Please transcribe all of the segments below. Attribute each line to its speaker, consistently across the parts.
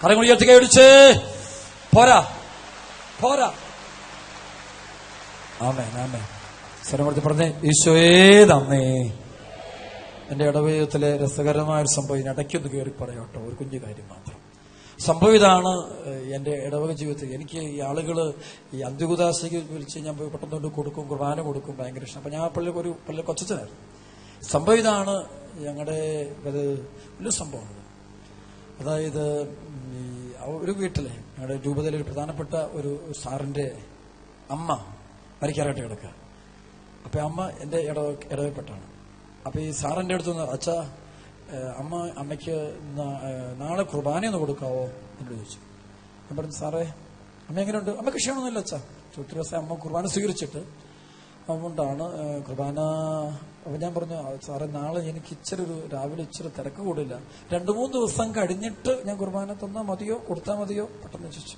Speaker 1: കരങ്ങൾ ഉയർത്തി കൈയടിച്ച് പോരാ പോരാ. ആമേൻ ആമേൻ. സ്വരമൂർത്തി പറഞ്ഞേ, ഈശോയേ നന്ദി. എന്റെ ഇടവയത്തിലെ രസകരമായൊരു സംഭവം ഇടയ്ക്കൊന്ന് കയറി പറയാട്ടോ, ഒരു കുഞ്ഞു കാര്യം മാത്രം. സംഭവം ഇതാണ്. എന്റെ ഇടവക ജീവിതത്തിൽ എനിക്ക് ഈ ആളുകൾ ഈ അന്ത്യകുദാശയ്ക്ക് വിളിച്ച് ഞാൻ പോയി പെട്ടെന്ന് കൊടുക്കും, കുർബാന കൊടുക്കും, ഭയങ്കര ഇഷ്ടം. അപ്പൊ ഞാൻ പള്ളി കൊച്ചനായിരുന്നു. സംഭവം ഇതാണ്. ഞങ്ങളുടെ അത് വലിയ സംഭവമാണ്. അതായത് ഈ ഒരു വീട്ടിലെ ഞങ്ങളുടെ രൂപതയിലെ ഒരു പ്രധാനപ്പെട്ട ഒരു സാറിന്റെ അമ്മ മരിക്കാറായിട്ട് കിടക്കുക. അപ്പൊ അമ്മ എന്റെ ഇടവപ്പെട്ടാണ്. അപ്പൊ ഈ സാറിന്റെ അടുത്ത് നിന്ന്, അച്ഛാ അമ്മയ്ക്ക് നാളെ കുർബാനയൊന്ന് കൊടുക്കാവോ എന്ന് ചോദിച്ചു. ഞാൻ പറഞ്ഞു, സാറേ അമ്മ എങ്ങനെയുണ്ട്? അമ്മയ്ക്ക് ക്ഷീണമൊന്നുമില്ല അച്ഛാ. ഒത്തിരി ദിവസം അമ്മ കുർബാന സ്വീകരിച്ചിട്ട് അതുകൊണ്ടാണ് കുർബാന. അപ്പൊ ഞാൻ പറഞ്ഞു, സാറേ നാളെ എനിക്ക് രാവിലെ ഇച്ചിരി തിരക്ക് കൂടില്ല, 2-3 ദിവസം കഴിഞ്ഞിട്ട് ഞാൻ കുർബാന തന്നാ മതിയോ, കൊടുത്താൽ മതിയോ പെട്ടെന്ന് ചോദിച്ചു.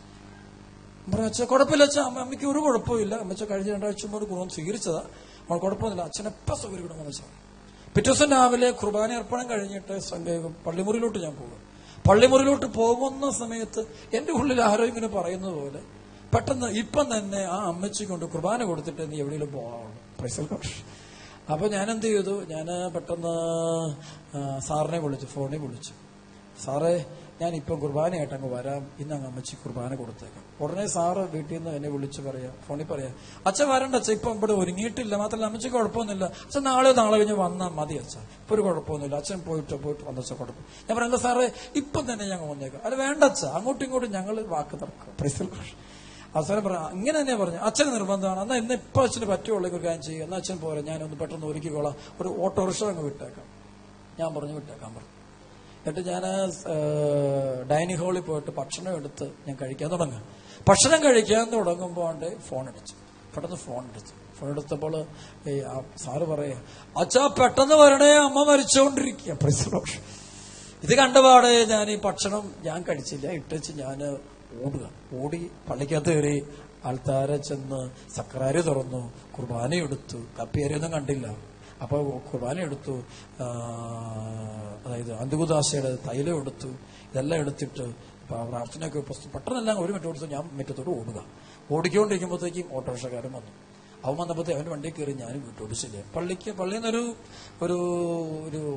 Speaker 1: പറഞ്ഞു, അച്ഛാ കുഴപ്പമില്ല അച്ഛാ, അമ്മയ്ക്ക് ഒരു കുഴപ്പമില്ല, അമ്മച്ച കഴിഞ്ഞ 2 ആഴ്ച മുമ്പ് കുർബാന സ്വീകരിച്ചതാ, അവൾ കുഴപ്പമൊന്നുമില്ല, അച്ഛനെപ്പ സൗകര്യപ്പെടുമെന്ന് വെച്ചാൽ. പിറ്റേ ദിവസം രാവിലെ കുർബാന അർപ്പണം കഴിഞ്ഞിട്ട് പള്ളിമുറിയിലോട്ട് ഞാൻ പോകും. പള്ളിമുറിയിലോട്ട് പോകുന്ന സമയത്ത് എന്റെ ഉള്ളിൽ ആരോ ഇങ്ങനെ പറയുന്നത് പോലെ പെട്ടെന്ന് ഇപ്പം തന്നെ ആ അമ്മച്ചി കൊണ്ട് കുർബാന കൊടുത്തിട്ട് നീ എവിടെയെങ്കിലും പോകാവുള്ളൂ. അപ്പൊ ഞാൻ എന്ത് ചെയ്തു, ഞാൻ പെട്ടെന്ന് സാറിനെ വിളിച്ചു, ഫോണിൽ വിളിച്ചു. സാറേ ഞാൻ ഇപ്പം കുർബാനയായിട്ട് അങ്ങ് വരാം, ഇന്ന് അങ്ങ് അമ്മച്ചി കുർബാന കൊടുത്തേക്കാം. ഉടനെ സാറ് വീട്ടിൽ നിന്ന് എന്നെ വിളിച്ച് പറയാം, ഫോണിൽ പറയാം, അച്ഛൻ വരണ്ട അച്ഛൻ, ഇപ്പം ഇവിടെ ഒരുങ്ങിയിട്ടില്ല, മാത്രമല്ല അമ്മച്ചിക്ക് കുഴപ്പമൊന്നുമില്ല, അച്ഛൻ നാളെ കഴിഞ്ഞ് വന്നാൽ മതി അച്ഛൻ, ഇപ്പൊ ഒരു കുഴപ്പമൊന്നുമില്ല, അച്ഛൻ പോയിട്ട് വന്നച്ച കുഴപ്പം. ഞാൻ പറയാം, സാറേ ഇപ്പം തന്നെ ഞങ്ങൾ വന്നേക്കാം. അല്ല വേണ്ട അച്ഛ, അങ്ങോട്ടും ഇങ്ങോട്ടും ഞങ്ങൾ വാക്ക് തർക്കം. അവസാനം പറയാം, ഇങ്ങനെ തന്നെ പറഞ്ഞു, അച്ഛന് നിർബന്ധമാണ്, എന്നാൽ ഇന്ന് ഇപ്പൊ അച്ഛന് പറ്റുള്ള ഒരു കാര്യം ചെയ്യുക, എന്നാൽ അച്ഛൻ പോരാ, ഞാനൊന്ന് പെട്ടെന്ന് ഒരുക്കിക്കോളാം, ഒരു ഓട്ടോറിക്ഷ അങ്ങ് വിട്ടേക്കാം. ഞാൻ പറഞ്ഞു വിട്ടേക്കാൻ പറഞ്ഞു. എന്നിട്ട് ഞാൻ ഡൈനിങ് ഹാളിൽ പോയിട്ട് ഭക്ഷണം എടുത്ത് ഞാൻ കഴിക്കാൻ തുടങ്ങും. ഭക്ഷണം കഴിക്കാൻ തുടങ്ങുമ്പോൾ ഫോൺ അടിച്ചു. പെട്ടെന്ന് ഫോൺ എടുത്തപ്പോൾ സാറ് പറയാ, അച്ഛാ പെട്ടെന്ന് വരണേ, അമ്മ മരിച്ചുകൊണ്ടിരിക്കുക. ഇത് കണ്ടപാടെ ഞാൻ ഈ ഭക്ഷണം ഞാൻ കഴിച്ചില്ല, ഇട്ടുവെച്ച് ഞാൻ ഓടി പള്ളിക്കകത്ത് കയറി ആൾത്താരെ ചെന്ന് സക്രാരി തുറന്നു, കുർബാന എടുത്തു. കപ്പിയേരിയൊന്നും കണ്ടില്ല. അപ്പൊ കുർബാന എടുത്തു, അതായത് അന്ത്യകുദാശയുടെ തൈലം എടുത്തു. ഇതെല്ലാം എടുത്തിട്ട് പ്രാർത്ഥനയൊക്കെ പെട്ടെന്നെല്ലാം 1 മിനിറ്റ് കൊടുത്തു. ഞാൻ മുറ്റത്തോട് ഓടിക്കൊണ്ടിരിക്കുമ്പോഴത്തേക്കും ഓട്ടോറിക്ഷക്കാരൻ വന്നു. അവൻ വന്നപ്പോഴത്തേ അവന്റെ വണ്ടിയിൽ കയറി ഞാനും വിട്ടോടിച്ചില്ലേ. പള്ളിയിൽ നിന്നൊരു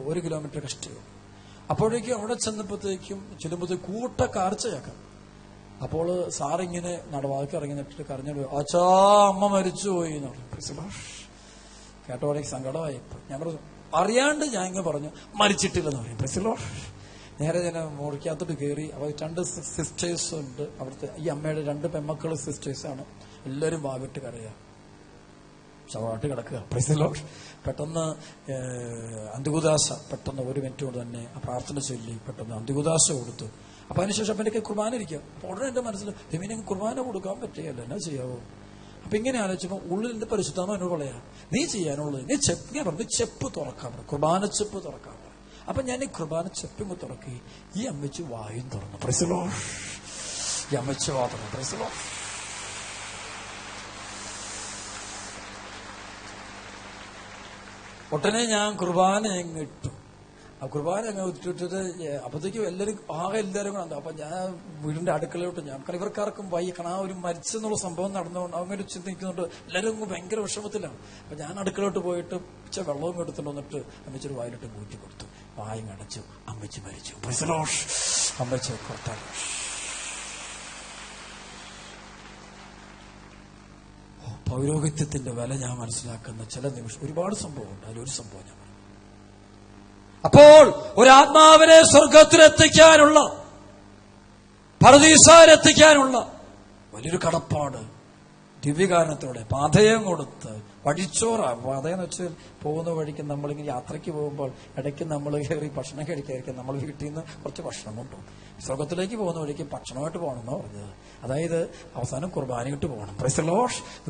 Speaker 1: 1 കിലോമീറ്റർ കഷ്ടിയോ. അപ്പോഴേക്കും അവിടെ ചെല്ലുമ്പോഴത്തേക്കും കൂട്ട കാർച്ചയാക്കാം. അപ്പോൾ സാറിങ്ങനെ നടവാക്കി ഇറങ്ങി നിട്ടിട്ട് കരഞ്ഞു, അച്ഛാ അമ്മ മരിച്ചുപോയി എന്ന് പറഞ്ഞു. കേട്ടോടെ സങ്കടമായി. ഞാൻ പറഞ്ഞു, അറിയാണ്ട് ഞാൻ ഇങ്ങനെ പറഞ്ഞു, മരിച്ചിട്ടില്ലെന്ന് പറയും. നേരെ ഞാൻ മുറിക്കകത്തോട്ട് കയറി. അപ്പൊ 2 സിസ്റ്റേഴ്സ് ഉണ്ട് അവിടുത്തെ. ഈ അമ്മയുടെ 2 പെമ്മക്കള് സിസ്റ്റേഴ്സാണ്. എല്ലാവരും വാവിട്ട് കരയാ, ചവാട്ട് കിടക്കുക. പെട്ടെന്ന് അന്ത്യകുദാശ പെട്ടെന്ന് 1 മിനിറ്റ് കൊണ്ട് തന്നെ ആ പ്രാർത്ഥന ചൊല്ലി പെട്ടെന്ന് അന്ത്യകുദാശ കൊടുത്തു. അപ്പൊ അതിനുശേഷം അപ്പൊ എനിക്ക് കുർബാന ഇരിക്കുക. അപ്പൊ ഉടനെ എന്റെ മനസ്സിൽ ദൈവം കുർബാന കൊടുക്കാൻ പറ്റുകയല്ല, എന്നാ ചെയ്യാവോ? അപ്പൊ ഇങ്ങനെ ആലോചിച്ചപ്പോ ഉള്ളിൽ എന്റെ പരിശുദ്ധാത്മാവ് എന്നോട് പറയാ, നീ ചെയ്യാനുള്ളത് ഞാൻ പറഞ്ഞു ചെപ്പ് തുറക്കാൻ പറ, കുർബാന ചെപ്പ് തുറക്കാൻ പറ. അപ്പൊ ഞാൻ ഈ കുർബാന ചെപ്പിങ്ങ് തുറക്കി. ഈ അമ്മച്ച് വായും തുറന്നു. ഈ അമ്മച്ച് വാ തുറന്നു. ഉടനെ ഞാൻ കുർബാന അങ്ങ് ഇട്ടു. ആ കുർബാന അങ്ങ് ഇട്ടിട്ട് അപ്പത്തേക്കും എല്ലാവരും കൂടെ. അപ്പൊ ഞാൻ വീടിന്റെ അടുക്കളയോട്ട് കാരണം ഇവർക്കാർക്കും വൈകണം. ആ ഒരു മരിച്ചെന്നുള്ള സംഭവം നടന്നുകൊണ്ട് അങ്ങനെ ചിന്തിക്കുന്നുണ്ട്. എല്ലാവരും ഭയങ്കര വിഷമത്തിലാണ്. അപ്പൊ ഞാൻ അടുക്കളയോട്ട് പോയിട്ട് വെള്ളവും എടുത്തിട്ട് വന്നിട്ട് അമ്മച്ചൊരു വായിലിട്ട് കൂറ്റി കൊടുത്തു. വായും അടച്ചു. അമ്മച്ചി മരിച്ചു. അമ്മച്ചി കൊടുത്താൽ പൗരോഹിത്യത്തിന്റെ വില ഞാൻ മനസ്സിലാക്കുന്ന ചില നിമിഷം ഒരുപാട് സംഭവമുണ്ട്. അതിലൊരു സംഭവം ഞാൻ പറഞ്ഞു. അപ്പോൾ ഒരാത്മാവിനെ സ്വർഗത്തിലെത്തിക്കാനുള്ള, പരദീസയിലെത്തിക്കാനുള്ള വലിയൊരു കടപ്പാട് ദിവ്യകാരണത്തോടെ പാതയം കൊടുത്ത് വഴിച്ചോറ. പാതയം എന്ന് വെച്ചാൽ പോകുന്ന വഴിക്ക് നമ്മളിങ്ങനെ യാത്രയ്ക്ക് പോകുമ്പോൾ ഇടയ്ക്ക് നമ്മൾ കയറി ഭക്ഷണം കഴിക്കാതിരിക്കും. നമ്മൾ വീട്ടിൽ നിന്ന് കുറച്ച് ഭക്ഷണം കൊണ്ടുപോകും. സ്വർഗത്തിലേക്ക് പോകുന്ന വഴിക്ക് ഭക്ഷണമായിട്ട് പോകണമെന്നാണ് പറഞ്ഞത്. അതായത് അവസാനം കുർബാനയിട്ട് പോകണം.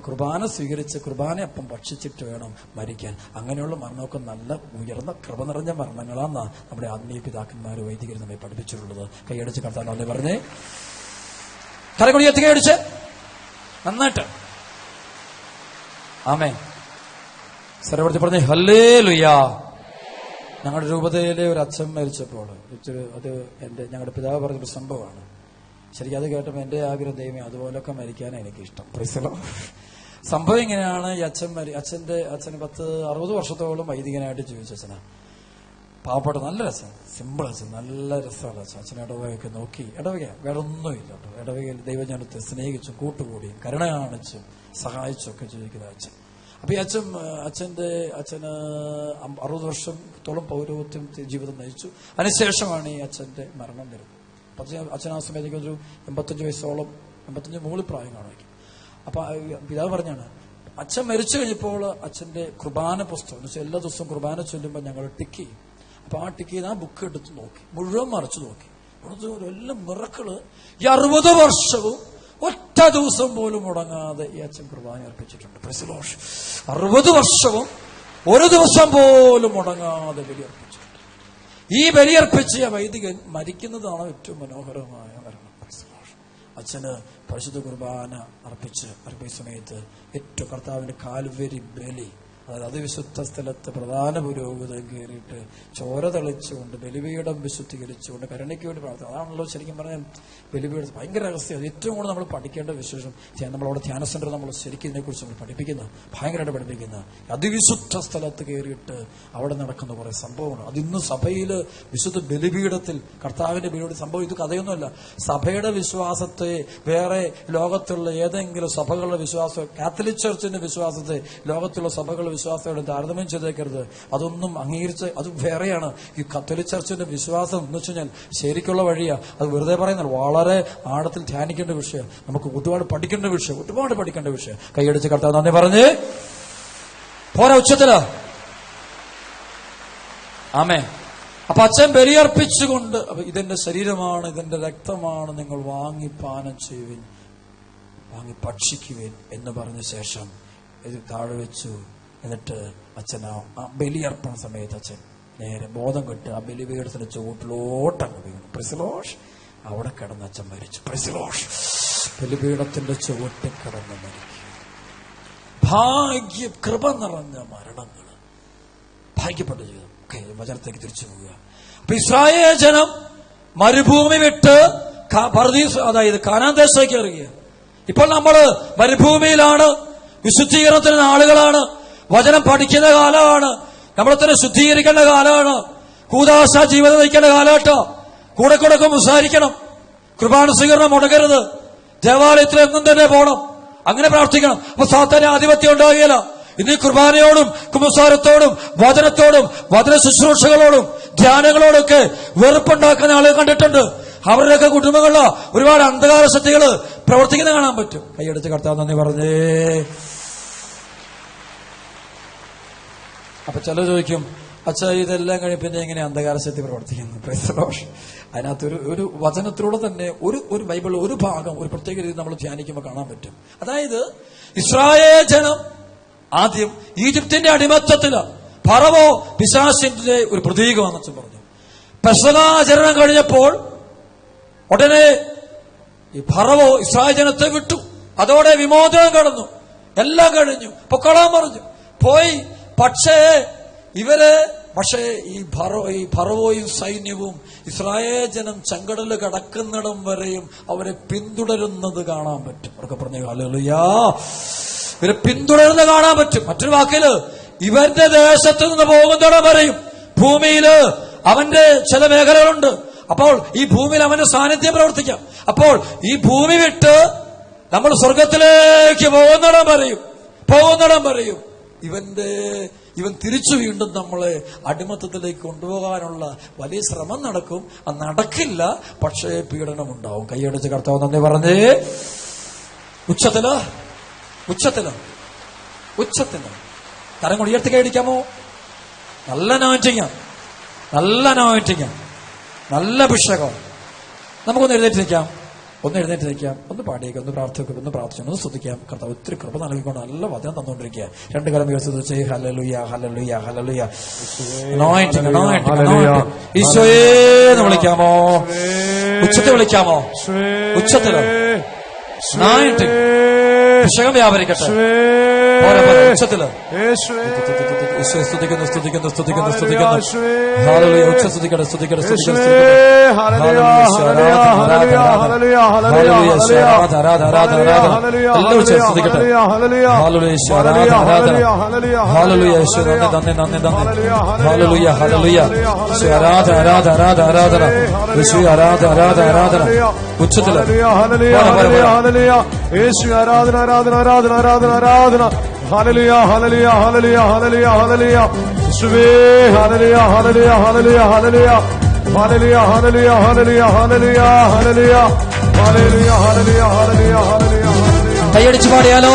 Speaker 1: കുർബാന സ്വീകരിച്ച് കുർബാന അപ്പം ഭക്ഷിച്ചിട്ട് വേണം മരിക്കാൻ. അങ്ങനെയുള്ള മരണമൊക്കെ നല്ല ഉയർന്ന കൃപ നിറഞ്ഞ മരണങ്ങളാണ് നമ്മുടെ ആത്മീയ പിതാക്കന്മാർ വൈദികർ നമ്മെ പഠിപ്പിച്ചിട്ടുള്ളത്. കൈയടിച്ച് കർത്താവേ പറഞ്ഞേ, കരകൊടിയെത്തി കൈയടിച്ച് നന്നായിട്ട് ആമേൻ. സർവ്വത്തിൽ പറഞ്ഞേ ഹല്ലേലൂയാ. ഞങ്ങളുടെ രൂപതയിലെ ഒരു അച്ഛൻ മരിച്ചപ്പോൾ അത് ഞങ്ങളുടെ പിതാവ് പറഞ്ഞൊരു സംഭവമാണ്. ശരിക്കും അത് കേട്ടപ്പോൾ എന്റെ ആഗ്രഹം ദൈവമേ അതുപോലൊക്കെ മരിക്കാനാണ് എനിക്കിഷ്ടം. പ്രൈസലോ. സംഭവം ഇങ്ങനെയാണ്. ഈ അച്ഛന് 60 വർഷത്തോളം വൈദികനായിട്ട് ജീവിച്ച അച്ഛനാണ്. പാവപ്പെട്ട നല്ല അച്ഛൻ, സിമ്പിൾ അച്ഛൻ, നല്ല രസമുള്ള അച്ഛൻ. അച്ഛൻ ഇടവകയൊക്കെ നോക്കി, ഇടവക വേറെ ഒന്നുമില്ല കേട്ടോ, ഇടവകയിൽ ദൈവജനത്തെ സ്നേഹിച്ചും കൂട്ടുകൂടിയും കരുണ കാണിച്ചും സഹായിച്ചും ഒക്കെ ജീവിക്കുന്ന അച്ഛൻ. അപ്പൊ ഈ അച്ഛന് 60 വർഷത്തോളം പൗരോഹിത്യം ജീവിതം നയിച്ചു. അതിനുശേഷമാണ് ഈ അച്ഛന്റെ മരണം വരുന്നത്. അച്ഛൻ ആ സമയത്തേക്ക് ഒരു 85 വയസ്സോളം, 85 മുകളിൽ പ്രായം കാണുമായിരിക്കും. അപ്പൊ പിതാവ് പറഞ്ഞാണ്, അച്ഛൻ മരിച്ചു കഴിഞ്ഞപ്പോൾ അച്ഛന്റെ കുർബാന പുസ്തകം എന്ന് വെച്ചാൽ എല്ലാ ദിവസവും കുർബാന ചൊല്ലുമ്പോൾ ഞങ്ങൾ ടിക്ക് ചെയ്യും. അപ്പൊ ആ ടിക്ക് ചെയ്ത് ആ ബുക്ക് എടുത്ത് നോക്കി, മുഴുവൻ മറിച്ചു നോക്കി. എല്ലാം മിറക്കിള്. ഈ 60 വർഷവും ഒറ്റ ദിവസം പോലും മുടങ്ങാതെ ഈ അച്ഛൻ കുർബാന അർപ്പിച്ചിട്ടുണ്ട്. Praise the Lord. 60 വർഷവും ഒരു ദിവസം പോലും മുടങ്ങാതെ ബലിയർപ്പിച്ചിട്ടുണ്ട്. ഈ ബലിയർപ്പിച്ച വൈദികൻ മരിക്കുന്നതാണ് ഏറ്റവും മനോഹരമായ മരണം. അച്ഛന് പരിശുദ്ധ കുർബാന അർപ്പിച്ച സമയത്ത് ഏറ്റവും കർത്താവിന്റെ കാൽവരി ബലി, അതായത് അതിവിശുദ്ധ സ്ഥലത്ത് പ്രധാന പുരോഹിതൻ കയറിയിട്ട് ചോര തെളിച്ചുകൊണ്ട് ബലിപീഠം വിശുദ്ധീകരിച്ചുകൊണ്ട് കരുണയ്ക്ക് വേണ്ടി പ്രാർത്ഥന. അതാണല്ലോ ശരിക്കും പറഞ്ഞാൽ ബലിപീഠം ഭയങ്കര രഹസ്യം. അത് ഏറ്റവും കൂടുതൽ നമ്മൾ പഠിക്കേണ്ട വിശേഷം. നമ്മളവിടെ ധ്യാന സെന്റർ നമ്മൾ ശരിക്കും ഇതിനെക്കുറിച്ച് നമ്മൾ പഠിപ്പിക്കുന്ന, ഭയങ്കരമായിട്ട് പഠിപ്പിക്കുന്ന അതിവിശുദ്ധ സ്ഥലത്ത് കയറിയിട്ട് അവിടെ നടക്കുന്ന കുറെ സംഭവമാണ്. അതിന്ന് സഭയിൽ വിശുദ്ധ ബലിപീഠത്തിൽ കർത്താവിന്റെ ബലിയുടെ സംഭവം. ഇത് കഥയൊന്നുമല്ല. സഭയുടെ വിശ്വാസത്തെ വേറെ ലോകത്തുള്ള ഏതെങ്കിലും സഭകളുടെ വിശ്വാസം, കാത്തലിക് ചർച്ചിന്റെ വിശ്വാസത്തെ ലോകത്തുള്ള സഭകളുടെ വിശ്വാസത്തോടെ താരതമ്യം ചെയ്തേക്കരുത്. അതൊന്നും അംഗീകരിച്ച് അത് വേറെയാണ്. ഈ കത്തോലിക് ചർച്ചിന്റെ വിശ്വാസം എന്ന് വെച്ച് കഴിഞ്ഞാൽ ശരിക്കുള്ള വഴിയാ. അത് വെറുതെ പറയുന്നത്. വളരെ ആഴത്തിൽ ധ്യാനിക്കേണ്ട വിഷയം, നമുക്ക് ഒരുപാട് പഠിക്കേണ്ട വിഷയം. കൈയടിച്ച് കർത്താവ് നന്ദി പറഞ്ഞ് പോരാ ഉച്ചത്തില. ആമേൻ. അപ്പൊ അച്ഛൻ ബലിയർപ്പിച്ചുകൊണ്ട്, ഇതെന്റെ ശരീരമാണ്, ഇതെന്റെ രക്തമാണ്, നിങ്ങൾ വാങ്ങി പാനം ചെയ്യുവിൻ, വാങ്ങി ഭക്ഷിക്കുവിൻ എന്ന് പറഞ്ഞ ശേഷം ഇത് താഴെ വെച്ചു. എന്നിട്ട് അച്ഛൻ ആ ബലിയർപ്പണ സമയത്ത് അച്ഛൻ നേരെ ബോധം കെട്ട് ആ ബലിപീഠത്തിന്റെ ചുവട്ടിലോട്ടങ്ങ് വീണു. Price the Lord. അവിടെ കിടന്ന് അച്ഛൻ മരിച്ചു. Price the Lord. ബലിപീഠത്തിന്റെ ചുവട്ടിൽ കിടന്ന് മരിക്കും. കൃപ നിറഞ്ഞ മരണങ്ങൾ, ഭാഗ്യപ്പെട്ട ജീവിതം. വചനത്തേക്ക് തിരിച്ചു പോവുക. അപ്പൊ ഇസ്രായേൽ ജനം മരുഭൂമി വിട്ട് അതായത് കാനാൻ ദേശത്തേക്ക് ഇറങ്ങിയ. ഇപ്പോൾ നമ്മള് മരുഭൂമിയിലാണ്. വിശുദ്ധീകരണത്തിന് ആളുകളാണ്. വചനം പഠിക്കുന്ന കാലമാണ്. നമ്മളെ തന്നെ ശുദ്ധീകരിക്കേണ്ട കാലമാണ്. കൂദാശ ജീവിതം നയിക്കേണ്ട കാലഘട്ടം. കൂടെ സംസാരിക്കണം. കുർബാന സ്വീകരണം മുടങ്ങരുത്. ദേവാലയത്തിൽ എന്നും തന്നെ പോകണം. അങ്ങനെ പ്രാർത്ഥിക്കണം. അപ്പൊ സാത്താന്റെ ആധിപത്യം ഉണ്ടാവുകയില്ല. ഇന്ന് കുർബാനയോടും കുമ്പസാരത്തോടും വചനത്തോടും വചന ശുശ്രൂഷകളോടും ധ്യാനങ്ങളോടൊക്കെ വെറുപ്പുണ്ടാക്കുന്ന ആളുകൾ കണ്ടിട്ടുണ്ട്. അവരുടെയൊക്കെ കുടുംബങ്ങളിലോ ഒരുപാട് അന്ധകാര ശക്തികൾ പ്രവർത്തിക്കുന്ന കാണാൻ പറ്റും. കൈയടിച്ച് കർത്താവ് നന്ദി പറഞ്ഞേ. അപ്പൊ ചിലർ ചോദിക്കും, അച്ഛാ ഇതെല്ലാം കഴിഞ്ഞ് എങ്ങനെ അന്ധകാര ശക്തി പ്രവർത്തിക്കുന്നു? Price the Lord. അതിനകത്ത് ഒരു വചനത്തിലൂടെ തന്നെ ഒരു ബൈബിൾ ഒരു ഭാഗം ഒരു പ്രത്യേക രീതി നമ്മൾ ധ്യാനിക്കുമ്പോൾ കാണാൻ പറ്റും. അതായത് ഇസ്രായേൽ ജനം ആദ്യം ഈജിപ്തിന്റെ അടിമത്തത്തില് ഫറവോ പിശാചിന്റെ ഒരു പ്രതീകമാണെന്ന് അച്ഛൻ പറഞ്ഞു. പെസഹാചരണം കഴിഞ്ഞപ്പോൾ ഉടനെ ഈ ഫറവോ ഇസ്രായേൽ ജനത്തെ വിട്ടു. അതോടെ വിമോചനം കടന്നു. എല്ലാം കഴിഞ്ഞു. പൊക്കോളാൻ പറഞ്ഞു. പോയി. പക്ഷേ ഈ ഫറവോയും സൈന്യവും ഇസ്രായേൽ ജനം ചെങ്കടല് കടക്കുന്നിടം വരെയും അവരെ പിന്തുടരുന്നത് കാണാൻ പറ്റും. അവർക്ക് പറഞ്ഞു ഹല്ലേലൂയാ. ഇവരെ പിന്തുടരുന്നത് കാണാൻ പറ്റും. മറ്റൊരു വാക്കില് ഇവരുടെ ദേശത്ത് നിന്ന് പോകുന്നിടം വരെയും ഭൂമിയില് അവന്റെ ചില മേഖലകളുണ്ട്. അപ്പോൾ ഈ ഭൂമിയിൽ അവന്റെ സാന്നിധ്യം പ്രവർത്തിക്കാം. അപ്പോൾ ഈ ഭൂമി വിട്ട് നമ്മൾ സ്വർഗത്തിലേക്ക് പോകുന്നിടം വരെയും ഇവൻ തിരിച്ചു വീണ്ടും നമ്മളെ അടിമത്തത്തിലേക്ക് കൊണ്ടുപോകാനുള്ള വലിയ ശ്രമം നടക്കും. അത് നടക്കില്ല, പക്ഷേ പീഡനം ഉണ്ടാവും. കൈയടിച്ച് കർത്താവ് നന്ദി പറഞ്ഞേ. ഉച്ചത്തില് കരം കൊണ്ട് ഉയർത്തി കൈയടിക്കാമോ? നല്ല നോയിറ്റിങ്ങ, നല്ല അഭിഷേകം. നമുക്കൊന്ന് എഴുന്നേറ്റ് നിൽക്കാം, ഒന്ന് പാടിയേക്കാം, ഒന്ന് പ്രാർത്ഥിക്കാം, ഒന്ന് സ്തുതിക്കാം. കർത്താവ് ഒത്തിരി കൃപ നൽകിക്കൊണ്ട് നല്ല വചനം തന്നുകൊണ്ടിരിക്കുക. 2 കരം ഉയർത്തി ഹല്ലേലൂയ ഹല്ലേലൂയ ഹല്ലേലൂയ. ഈശോയേന്ന് വിളിക്കാമോ? ഉച്ചത്തിൽ വിളിക്കാമോ? ഉച്ചത്തിലോ അഭിഷേകം വ്യാപരിക്കട്ടെ. ഉച്ചത്തില് ഈശോയെ സ്തുതിക്കുന്നു, സ്തുതിക്കുന്നു, സ്തുതിക്കുന്നു, സ്തുതിക്കുന്നു. ഹല്ലേലൂയ. ഉച്ച സ്തുതിക്കട്ടെ, സ്തുതിക്കട്ടെ, സ്തുതിക്കട്ടെ. ഉച്ചത്തില്
Speaker 2: ഹല്ലേലൂയ, ഹല്ലേലൂയ, ഹല്ലേലൂയ, ഹല്ലേലൂയ, ഹല്ലേലൂയ. യേശുവേ ഹല്ലേലൂയ, ഹല്ലേലൂയ, ഹല്ലേലൂയ, ഹല്ലേലൂയ. ഹല്ലേലൂയ, ഹല്ലേലൂയ, ഹല്ലേലൂയ, ഹല്ലേലൂയ, ഹല്ലേലൂയ. ഹല്ലേലൂയ, ഹല്ലേലൂയ, ഹല്ലേലൂയ, ഹല്ലേലൂയ, ഹല്ലേലൂയ.
Speaker 1: കൈയടിച്ച് പാടിയാലോ?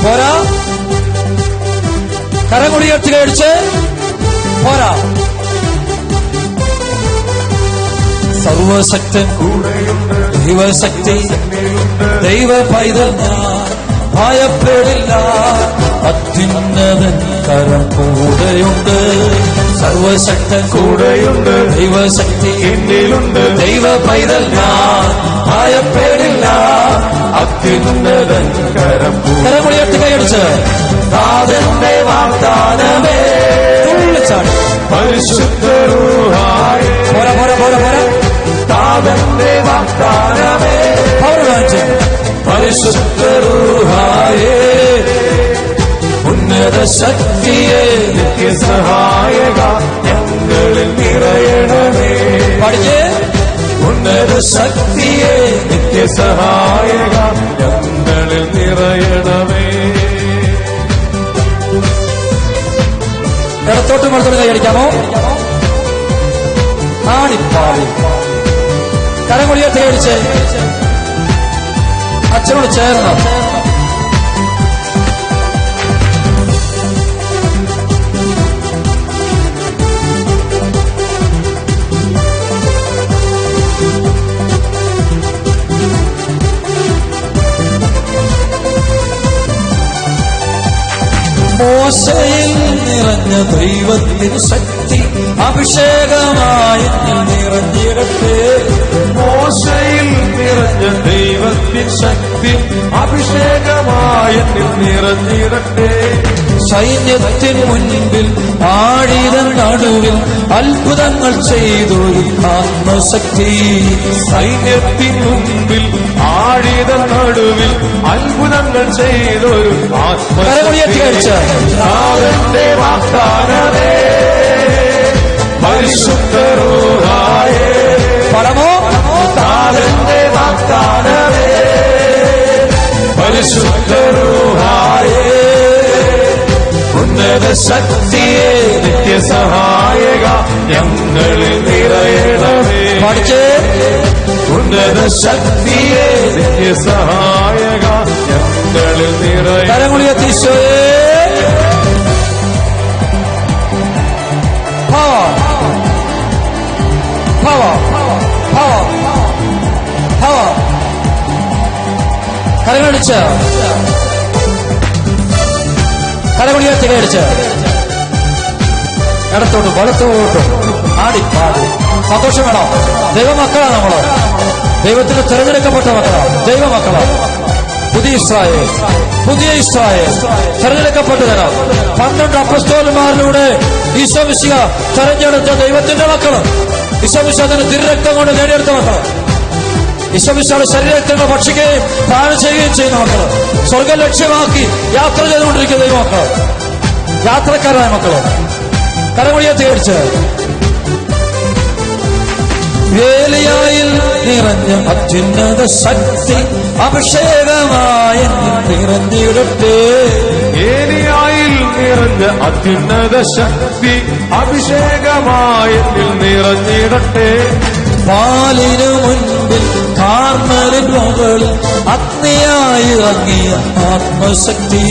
Speaker 1: പോരാ? കരമുടിയർത്തി കൈയടിച്ച് പോരാ. സർവശക്തൻ കൂടെയുണ്ട്, ദൈവശക്തി ദൈവ പൈതൽ ഞാൻ ഭയപ്പെടില്ല. അത്യുന്നതൻ കരം കൂടെയുണ്ട്, സർവശക്തൻ കൂടെയുണ്ട്, ദൈവശക്തി എന്നിലുണ്ട്. ദൈവ പൈതൽ ഞാൻ ഭയപ്പെടില്ല. അത്യുന്നതൻ കരം കരമുടിയർത്തി കൈയടിച്ച് താതന്റെ വാഗ്ദാനമേ തുള്ളിച്ചാടി
Speaker 2: പരിശുദ്ധ റൂഹായേ.
Speaker 1: പോരാ, പോരാ, പോരാ, പോരാ.
Speaker 2: താതന്റെ വാഗ്ദാനമേ
Speaker 1: പരിശുദ്ധ റൂഹായേ. ഉന്നത ശക്തിയെ
Speaker 2: നിത്യസഹായക ഞങ്ങളിൽ നിറയണമേ.
Speaker 1: പഠിക്കേ.
Speaker 2: ഉന്നത ശക്തിയെ നിത്യസഹായക ഞങ്ങളിൽ നിറയണമേ.
Speaker 1: ഇടത്തോട്ടും വലത്തോട്ടും കൈയടിക്കാമോ? ആണിപ്പാടി കരമുടിയർത്തി കൈയടിച്ച് അച്ഛനോട് ചേർന്ന് മോശയിൽ നിറഞ്ഞ ദൈവത്തിന് ശക്തി അഭിഷേകമായി നിറഞ്ഞിടട്ടെ.
Speaker 2: മോശയിൽ നിറഞ്ഞ ദൈവത്തിൻ ശക്തി അഭിഷേകമായി നിറഞ്ഞിടട്ടെ.
Speaker 1: സൈന്യത്തിന് മുൻപിൽ ആഴിതൻ നടുവിൽ അത്ഭുതങ്ങൾ ചെയ്തൊരു ആത്മശക്തി.
Speaker 2: സൈന്യത്തിൻ മുൻപിൽ ആഴിതൻ നടുവിൽ അത്ഭുതങ്ങൾ ചെയ്തൊരു
Speaker 1: കരമുടിയർത്തി കൈയടിച്ച്
Speaker 2: താതന്റെ വാഗ്ദാനമേ പരിശുദ്ധ റൂഹായേ.
Speaker 1: പടമോ?
Speaker 2: താതന്റെ വാഗ്ദാനമേ പരിശുദ്ധ റൂഹായേ. ഉന്നത ശക്തിയെ നിത്യസഹായക ഞങ്ങളിൽ നിറയണമേ.
Speaker 1: പഠിച്ചേ.
Speaker 2: ഉന്നത ശക്തിയെ നിത്യസഹായക ഞങ്ങളിൽ നിറയണമേ.
Speaker 1: കരമുടിയർത്തി ഈശോയേ. Power, power, power, power. കരങ്ങളടിച്ച് കരമുടിയർത്തി കൈയടിച്ച് ഇടത്തോട്ടും വലത്തോട്ടും ആടിപ്പാടി സന്തോഷം വേണം. ദൈവമക്കളാണ് നമ്മള്, ദൈവത്തിന് തിരഞ്ഞെടുക്കപ്പെട്ട മക്കളാണ്, ദൈവമക്കളാണ്. പുതിയ ഇസ്രായേൽ, പുതിയ ഇസ്രായേൽ തെരഞ്ഞെടുക്കപ്പെട്ടു തരാം. 12 അപ്പസ്തോലന്മാരിലൂടെ ഈശോ മിശിഹ തെരഞ്ഞെടുത്ത ദൈവത്തിന്റെ മക്കള്, ഈശോ മിശിഹ തന്നെ തിരുരക്തം കൊണ്ട് നേടിയെടുത്ത മക്കള്, ഈശോ മിശിഹയുടെ ശരീരരക്തങ്ങൾ ഭക്ഷിക്കുകയും പാനം ചെയ്യുകയും ചെയ്യുന്ന മക്കള്, സ്വർഗം ലക്ഷ്യമാക്കി യാത്ര ചെയ്തുകൊണ്ടിരിക്കുന്ന ദൈവമക്കള്, യാത്രക്കാരായ മക്കള്. കരമുടിയർത്തി കൈയടിച്ച് വേലിയായിൽ നിറഞ്ഞ അത്യുന്നത ശക്തി അഭിഷേകമായി നിറഞ്ഞിടട്ടെ.
Speaker 2: ഏലിയായിൽ നിറഞ്ഞ അത്യുന്നത ശക്തി അഭിഷേകമായി നിറഞ്ഞിടട്ടെ.
Speaker 1: പാലിനു മുൻപിൽ കാർമലിൻ മുകളിൽ അഗ്നിയായി ഇറങ്ങിയ ആത്മശക്തി.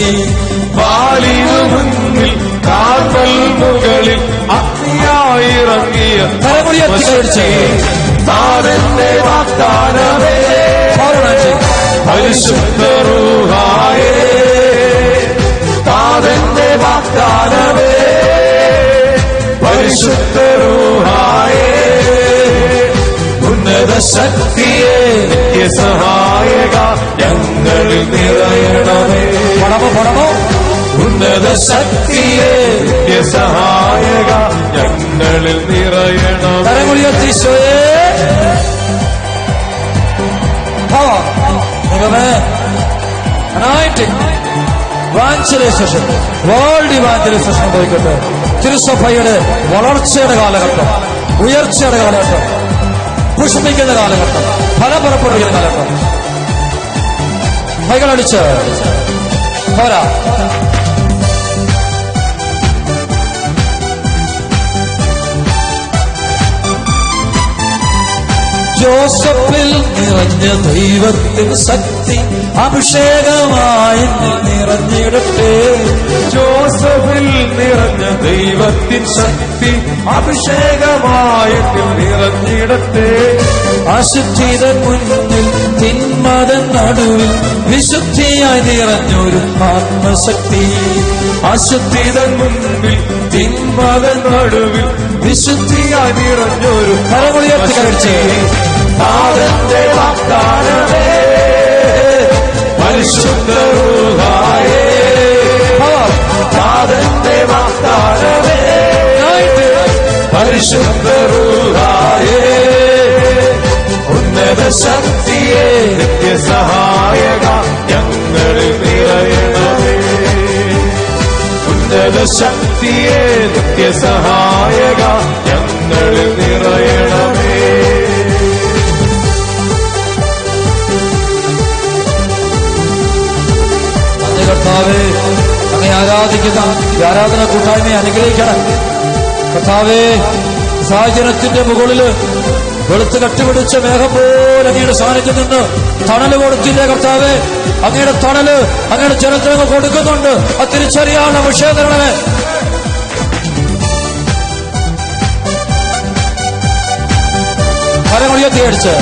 Speaker 2: പാലിനു മുൻപിൽ കാർമൽ മുകളിൽ അഗ്നിയായി ഇറങ്ങിയ താതന്റെ വാഗ്ദാനമേ പരിശുദ്ധ റൂഹായേ. താതന്റെ വാഗ്ദാനമേ പരിശുദ്ധ റൂഹായേ. ഉന്നത ശക്തിയെ നിത്യസഹായക ഞങ്ങളിൽ നിറയണമേ.
Speaker 1: പടമോ പടമോ
Speaker 2: ശക്തിയെ നിത്യസഹായക ഞങ്ങളിൽ നിറയണം.
Speaker 1: കരമുയർത്തി ഈശോയെ ഇവാഞ്ചലൈസേഷൻ, വേൾഡ് ഇവാഞ്ചലൈസേഷൻ പോയിക്കോട്ടെ. തിരുസഭയുടെ വളർച്ചയുടെ കാലഘട്ടം, ഉയർച്ചയുടെ കാലഘട്ടം, പുഷ്പിക്കുന്ന കാലഘട്ടം, ഫലം പുറപ്പെടുവിക്കുന്ന കാലഘട്ടം. കൈകളടിച്ച് പോരാ. ജോസഫിൽ നിറഞ്ഞ ദൈവത്തിൻ ശക്തി അഭിഷേകമായി നിറഞ്ഞിടട്ടെ.
Speaker 2: ജോസഫിൽ നിറഞ്ഞ ദൈവത്തിൻ ശക്തി അഭിഷേകമായി നിറഞ്ഞിടട്ടെ.
Speaker 1: അശുദ്ധിതൻ മുന്നിൽ തിന്മതൻ നടുവിൽ വിശുദ്ധിയായി നിറഞ്ഞൊരു ആത്മശക്തി.
Speaker 2: അശുദ്ധിതൻ മുൻപിൽ തിന്മതൻ നടുവിൽ വിശുദ്ധിയായി നിറഞ്ഞൊരു
Speaker 1: കരമുയർത്തി കഴിച്ച്
Speaker 2: നാഥന്റെ വാഗ്ദാനമേ പരിശുദ്ധ റൂഹായേ. നാഥന്റെ വാഗ്ദാനമേ പരിശുദ്ധ റൂഹായേ. ഉന്നത ശക്തിയെ നിത്യസഹായക ഞങ്ങളിൽ നിറയണമേ. ഉന്നത ശക്തിയെ നിത്യസഹായക ഞങ്ങളിൽ നിറയണമേ.
Speaker 1: കർത്താവേ, അങ്ങേ ആരാധിക്കുന്ന ആരാധന കൂട്ടായ്മയെ അനുഗ്രഹിക്കണം കർത്താവേ. സാഹചര്യത്തിന്റെ മുകളില് വെളുത്ത് കട്ടിപിടിച്ച മേഘം പോലെ അങ്ങയുടെ സാന്നിധ്യം നിന്ന് തണല് കൊടുത്തില്ലേ കർത്താവേ. അങ്ങയുടെ തണല് അങ്ങയുടെ ജനത്തിന് കൊടുക്കുന്നുണ്ട്. അത് തിരിച്ചറിയാനുള്ള വിഷയം തരണമേ. കരമുയർത്തി അടിച്ച്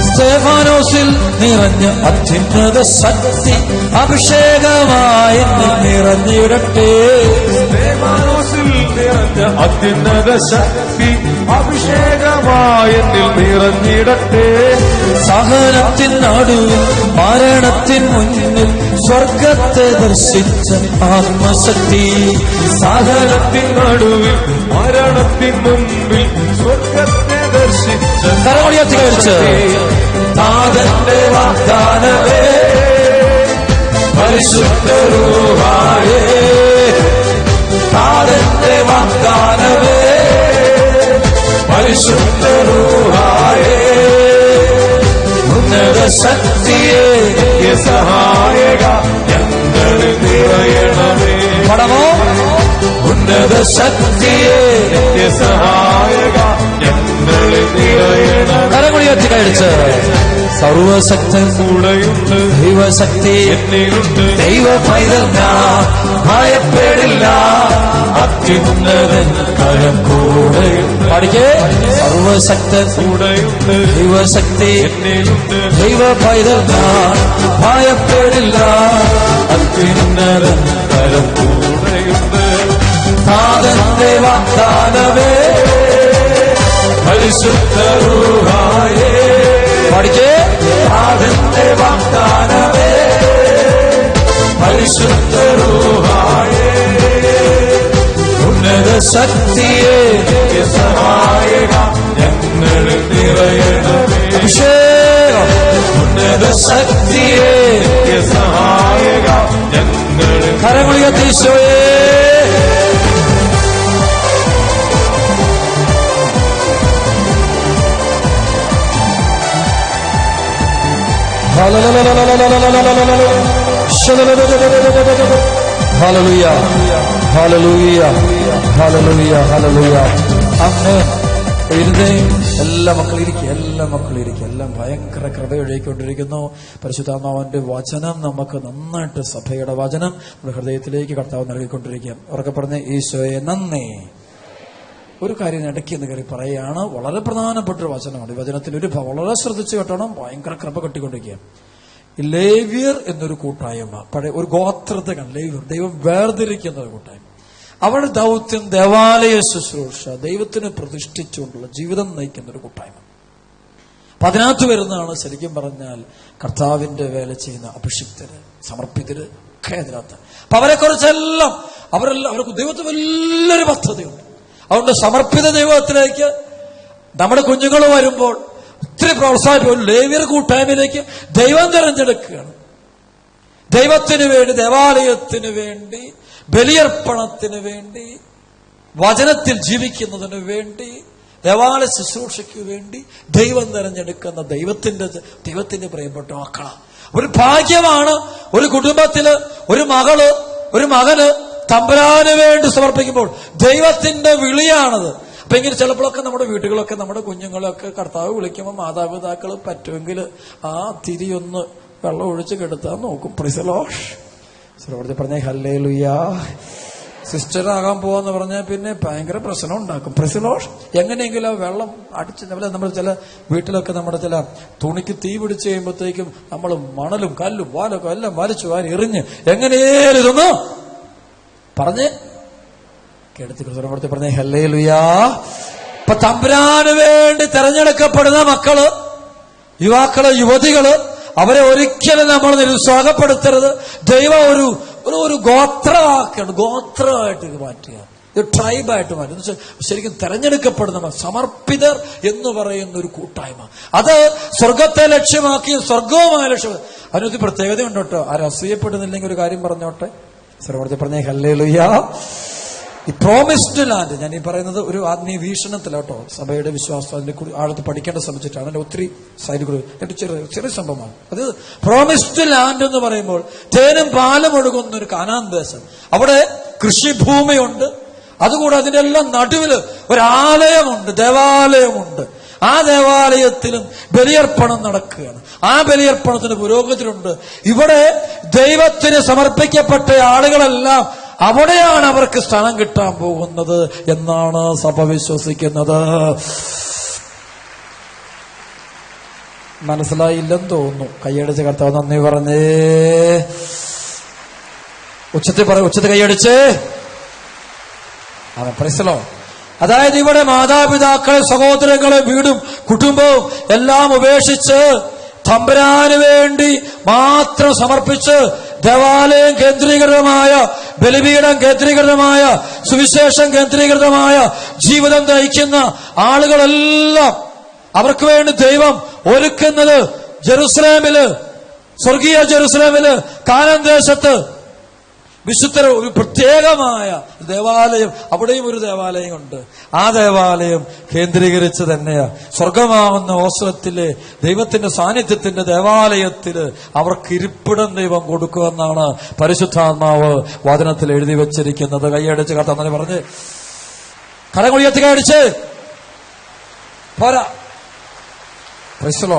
Speaker 1: സ്തേഫാനോസിൽ നിറഞ്ഞ അത്യുന്നത ശക്തി അഭിഷേകമായി നിറഞ്ഞിടട്ടെ.
Speaker 2: സ്തേഫാനോസിൽ നിറഞ്ഞ അത്യുന്നത ശക്തി അഭിഷേകമായി നിറഞ്ഞിടട്ടെ.
Speaker 1: സഹനത്തിൻ നടുവിൽ മരണത്തിൻ മുന്നിൽ സ്വർഗത്തെ ദർശിച്ച ആത്മശക്തി.
Speaker 2: സഹനത്തിൻ നടുവിൽ മരണത്തിൻ മുൻപിൽ സ്വർഗത്തെ ദർശിച്ച
Speaker 1: കരമുയർത്തി കഴിച്ച്
Speaker 2: നാഥന്റെ വാഗ്ദാനമേ പരിശുദ്ധ റൂഹായേ. നാഥന്റെ വാഗ്ദാനമേ പരിശുദ്ധ റൂഹായേ. ഉന്നത ശക്തിയെ സഹായക ഞങ്ങളിൽ നിറയണമേ.
Speaker 1: പടമോ
Speaker 2: ഉന്നത ശക്തിയെ സഹായക ഞങ്ങളിൽ നിറയണമേ.
Speaker 1: കരമുയർത്തി കഴിച്ച് സർവശക്തൻ
Speaker 2: കൂടെയുണ്ട്
Speaker 1: ദൈവശക്തി
Speaker 2: എന്നിലുണ്ട്.
Speaker 1: ദൈവ പൈതൽ ഞാൻ
Speaker 2: ഭയപ്പെടില്ല അത്യുന്നതൻ കരം കൂടെയുണ്ട്.
Speaker 1: പഠിക്കേ. സർവശക്തൻ
Speaker 2: കൂടെയുണ്ട്
Speaker 1: ദൈവശക്തി
Speaker 2: എന്നിലുണ്ട്.
Speaker 1: ദൈവ പൈതൽ ഞാൻ ഭയപ്പെടില്ല.
Speaker 2: അത്യുന്നതൻ കരം കൂടെയുണ്ട്.
Speaker 1: നാഥന്റെ വാഗ്ദാനമേ
Speaker 2: പരിശുദ്ധ റൂഹായേ.
Speaker 1: പഠിക്കേ.
Speaker 2: നാഥന്റെ വാഗ്ദാനമേ പരിശുദ്ധ റൂഹായേ. ഉന്നത ശക്തിയെ സഹായക ഞങ്ങളിൽ നിറയണമേ.
Speaker 1: അഭിഷേകം
Speaker 2: ഉന്നത ശക്തിയെ സഹായക ഞങ്ങളിൽ.
Speaker 1: കരമുയർത്തി ഈശോയേ. ഹല്ലേലൂയ ഹല്ലേലൂയ ഹല്ലേലൂയ ഹല്ലേലൂയ. ആമേൻ. എഴുന്നേൽക്കൂ. എല്ലാ മക്കളും ഇരിക്കുക, എല്ലാ മക്കളും ഇരിക്കുക. എല്ലാം ഭയങ്കര കൃപ ഒഴുകിക്കൊണ്ടിരിക്കുന്നു. പരിശുദ്ധാത്മാവിന്റെ വചനം നമുക്ക് നന്നായിട്ട്, സഭയുടെ വചനം നമ്മുടെ ഹൃദയത്തിലേക്ക് കർത്താവ് നൽകിക്കൊണ്ടിരിക്കുക. ഉറക്കെ പറഞ്ഞ് ഈശോയെ നന്ദി. ഒരു കാര്യം ഇടയ്ക്ക് എന്ന് കയറി പറയുകയാണ്, വളരെ പ്രധാനപ്പെട്ട ഒരു വചനമാണ്. ഈ വചനത്തിൽ വളരെ ശ്രദ്ധിച്ചു കേട്ടണം. ഭയങ്കര കൃപ കെട്ടിക്കൊണ്ടിരിക്കുക. ലേവ്യർ എന്നൊരു കൂട്ടായ്മ, പഴയ ഒരു ഗോത്രത്തെ ലേവ്യർ, ദൈവം വേർതിരിക്കുന്ന ഒരു കൂട്ടായ്മ. അവരുടെ ദൗത്യം ദേവാലയ ശുശ്രൂഷ, ദൈവത്തിന് പ്രതിഷ്ഠിച്ചുകൊണ്ടുള്ള ജീവിതം നയിക്കുന്ന ഒരു കൂട്ടായ്മ. അപ്പൊ അതിനകത്ത് വരുന്നതാണ് ശരിക്കും പറഞ്ഞാൽ കർത്താവിന്റെ വേല ചെയ്യുന്ന അഭിഷിക്തര്, സമർപ്പിതര്, ഒക്കെ അതിനകത്ത്. അപ്പൊ അവരെക്കുറിച്ചെല്ലാം അവർക്ക് ദൈവത്തിന് വലിയൊരു പദ്ധതിയുണ്ട്. അതുകൊണ്ട് സമർപ്പിത ദൈവത്തിലേക്ക് നമ്മുടെ കുഞ്ഞുങ്ങൾ വരുമ്പോൾ ഒത്തിരി പ്രോത്സാഹിപ്പിക്കും. ലേവ്യർ കൂട്ടായ്മയിലേക്ക് ദൈവം തിരഞ്ഞെടുക്കുകയാണ്. ദൈവത്തിന് വേണ്ടി, ദേവാലയത്തിന് വേണ്ടി, ബലിയർപ്പണത്തിന് വേണ്ടി, വചനത്തിൽ ജീവിക്കുന്നതിന് വേണ്ടി, ദേവാലയ ശുശ്രൂഷയ്ക്ക് വേണ്ടി ദൈവം തിരഞ്ഞെടുക്കുന്ന ദൈവത്തിന്റെ പ്രിയപ്പെട്ട മക്കളാണ്. ഒരു ഭാഗ്യമാണ് ഒരു കുടുംബത്തില് ഒരു മകന് തമ്പുരാന് വേണ്ടി സമർപ്പിക്കുമ്പോൾ ദൈവത്തിന്റെ വിളിയാണത്. അപ്പൊ ഇങ്ങനെ ചിലപ്പോഴൊക്കെ നമ്മുടെ വീടുകളൊക്കെ നമ്മുടെ കുഞ്ഞുങ്ങളൊക്കെ കർത്താവ് വിളിക്കുമ്പോൾ മാതാപിതാക്കൾ പറ്റുമെങ്കിൽ ആ തിരിയൊന്ന് വെള്ളം ഒഴിച്ച് കെടുത്താൻ നോക്കും. പ്രിസലോഷ് പറഞ്ഞ ഹല്ലേലൂയാ. സിസ്റ്ററാകാൻ പോവാന്ന് പറഞ്ഞാൽ പിന്നെ ഭയങ്കര പ്രശ്നം ഉണ്ടാക്കും. പ്രിസലോഷ് എങ്ങനെയെങ്കിലും ആ വെള്ളം അടിച്ച് നമ്മൾ ചില വീട്ടിലൊക്കെ നമ്മുടെ ചില തുണിക്ക് തീ പിടിച്ച് കഴിയുമ്പോഴത്തേക്കും നമ്മൾ മണലും കല്ലും വാലൊക്കെ എല്ലാം വലിച്ചു വാരി എറിഞ്ഞ് എങ്ങനെയും ഇതൊന്ന് പറഞ്ഞ് കേടത്തി കൃഷ്ണപുരത്തിൽ പറഞ്ഞ ഹല്ലേലൂയാ. ഇപ്പൊ തമ്പുരാന് വേണ്ടി തെരഞ്ഞെടുക്കപ്പെടുന്ന മക്കള്, യുവാക്കള്, യുവതികള്, അവരെ ഒരിക്കലും നമ്മൾ നിരുത്സാഹപ്പെടുത്തരുത്. ദൈവം ഒരു ഗോത്രമായിട്ട് മാറ്റുക, ഒരു ട്രൈബായിട്ട് മാറ്റുക. ശരിക്കും തെരഞ്ഞെടുക്കപ്പെടുന്ന സമർപ്പിതർ എന്ന് പറയുന്ന ഒരു കൂട്ടായ്മ, അത് സ്വർഗത്തെ ലക്ഷ്യമാക്കി സ്വർഗവുമായ ലക്ഷ്യം. അതിനൊരു പ്രത്യേകതയുണ്ട് കേട്ടോ. ആരും അസൂയപ്പെടുന്നില്ലെങ്കിൽ ഒരു കാര്യം പറഞ്ഞോട്ടെ. സർവ്വത്തിൽ പറഞ്ഞ ഹല്ലേലൂയാ. ഈ പ്രോമിസ്ഡ് ലാൻഡ്, ഞാൻ ഈ പറയുന്നത് ഒരു ആത്മീയ വീക്ഷണത്തിലാട്ടോ, സഭയുടെ വിശ്വാസം അതിനെ ആഴത്ത് പഠിക്കേണ്ട ശ്രമിച്ചിട്ടാണ്. അതിന്റെ ഒത്തിരി സൈഡുകൾ ചെറിയ സംഭവമാണ്. അത് പ്രോമിസ്ഡ് ലാൻഡ് എന്ന് പറയുമ്പോൾ തേനും പാലും ഒഴുകുന്ന ഒരു കാനാൻ ദേശം. അവിടെ കൃഷിഭൂമിയുണ്ട്. അതുകൂടെ അതിന്റെ എല്ലാം നടുവില് ഒരാലയമുണ്ട്, ദേവാലയമുണ്ട്. ആ ദേവാലയത്തിലും ബലിയർപ്പണം നടക്കുകയാണ്. ആ ബലിയർപ്പണത്തിന് പുരോഗതിയുണ്ട്. ഇവിടെ ദൈവത്തിന് സമർപ്പിക്കപ്പെട്ട ആളുകളെല്ലാം അവിടെയാണ് അവർക്ക് സ്ഥാനം കിട്ടാൻ പോകുന്നത് എന്നാണ് സഭ വിശ്വസിക്കുന്നത്. മനസ്സിലായില്ലെന്ന് തോന്നുന്നു. കൈയടിച്ച് കർത്താവ് നന്ദി പറഞ്ഞേ. ഉച്ചത്തിൽ കൈയടിച്ച് അവൻ പ്രൈസലോ. അതായത് ഇവിടെ മാതാപിതാക്കളെ, സഹോദരങ്ങളെ, വീടും കുടുംബവും എല്ലാം ഉപേക്ഷിച്ച് തമ്പുരാന് വേണ്ടി മാത്രം സമർപ്പിച്ച് ദേവാലയം കേന്ദ്രീകൃതമായ, ബലിപീഠം കേന്ദ്രീകൃതമായ, സുവിശേഷം കേന്ദ്രീകൃതമായ ജീവിതം നയിക്കുന്ന ആളുകളെല്ലാം അവർക്ക് വേണ്ടി ദൈവം ഒരുക്കുന്നത് ജെറുസലേമില്, സ്വർഗീയ ജെറുസലേമില്, കാനാൻ ദേശത്ത് വിശുദ്ധ ഒരു പ്രത്യേകമായ ദേവാലയം, അവിടെയും ഒരു ദേവാലയം ഉണ്ട്. ആ ദേവാലയം കേന്ദ്രീകരിച്ച് തന്നെയാ സ്വർഗമാവുന്ന ഓസ്ലത്തിലെ ദൈവത്തിന്റെ സാന്നിധ്യത്തിന്റെ ദേവാലയത്തില് അവർക്ക് ഇരിപ്പിടം ദൈവം കൊടുക്കുമെന്നാണ് പരിശുദ്ധാത്മാവ് വചനത്തിൽ എഴുതി വെച്ചിരിക്കുന്നത്. കൈയടിച്ച് കർത്താവ് പറഞ്ഞ് കരങ്ങൾ ഉയർത്തി കൈയടിച്ച് പോരാ. പ്രൈസ്.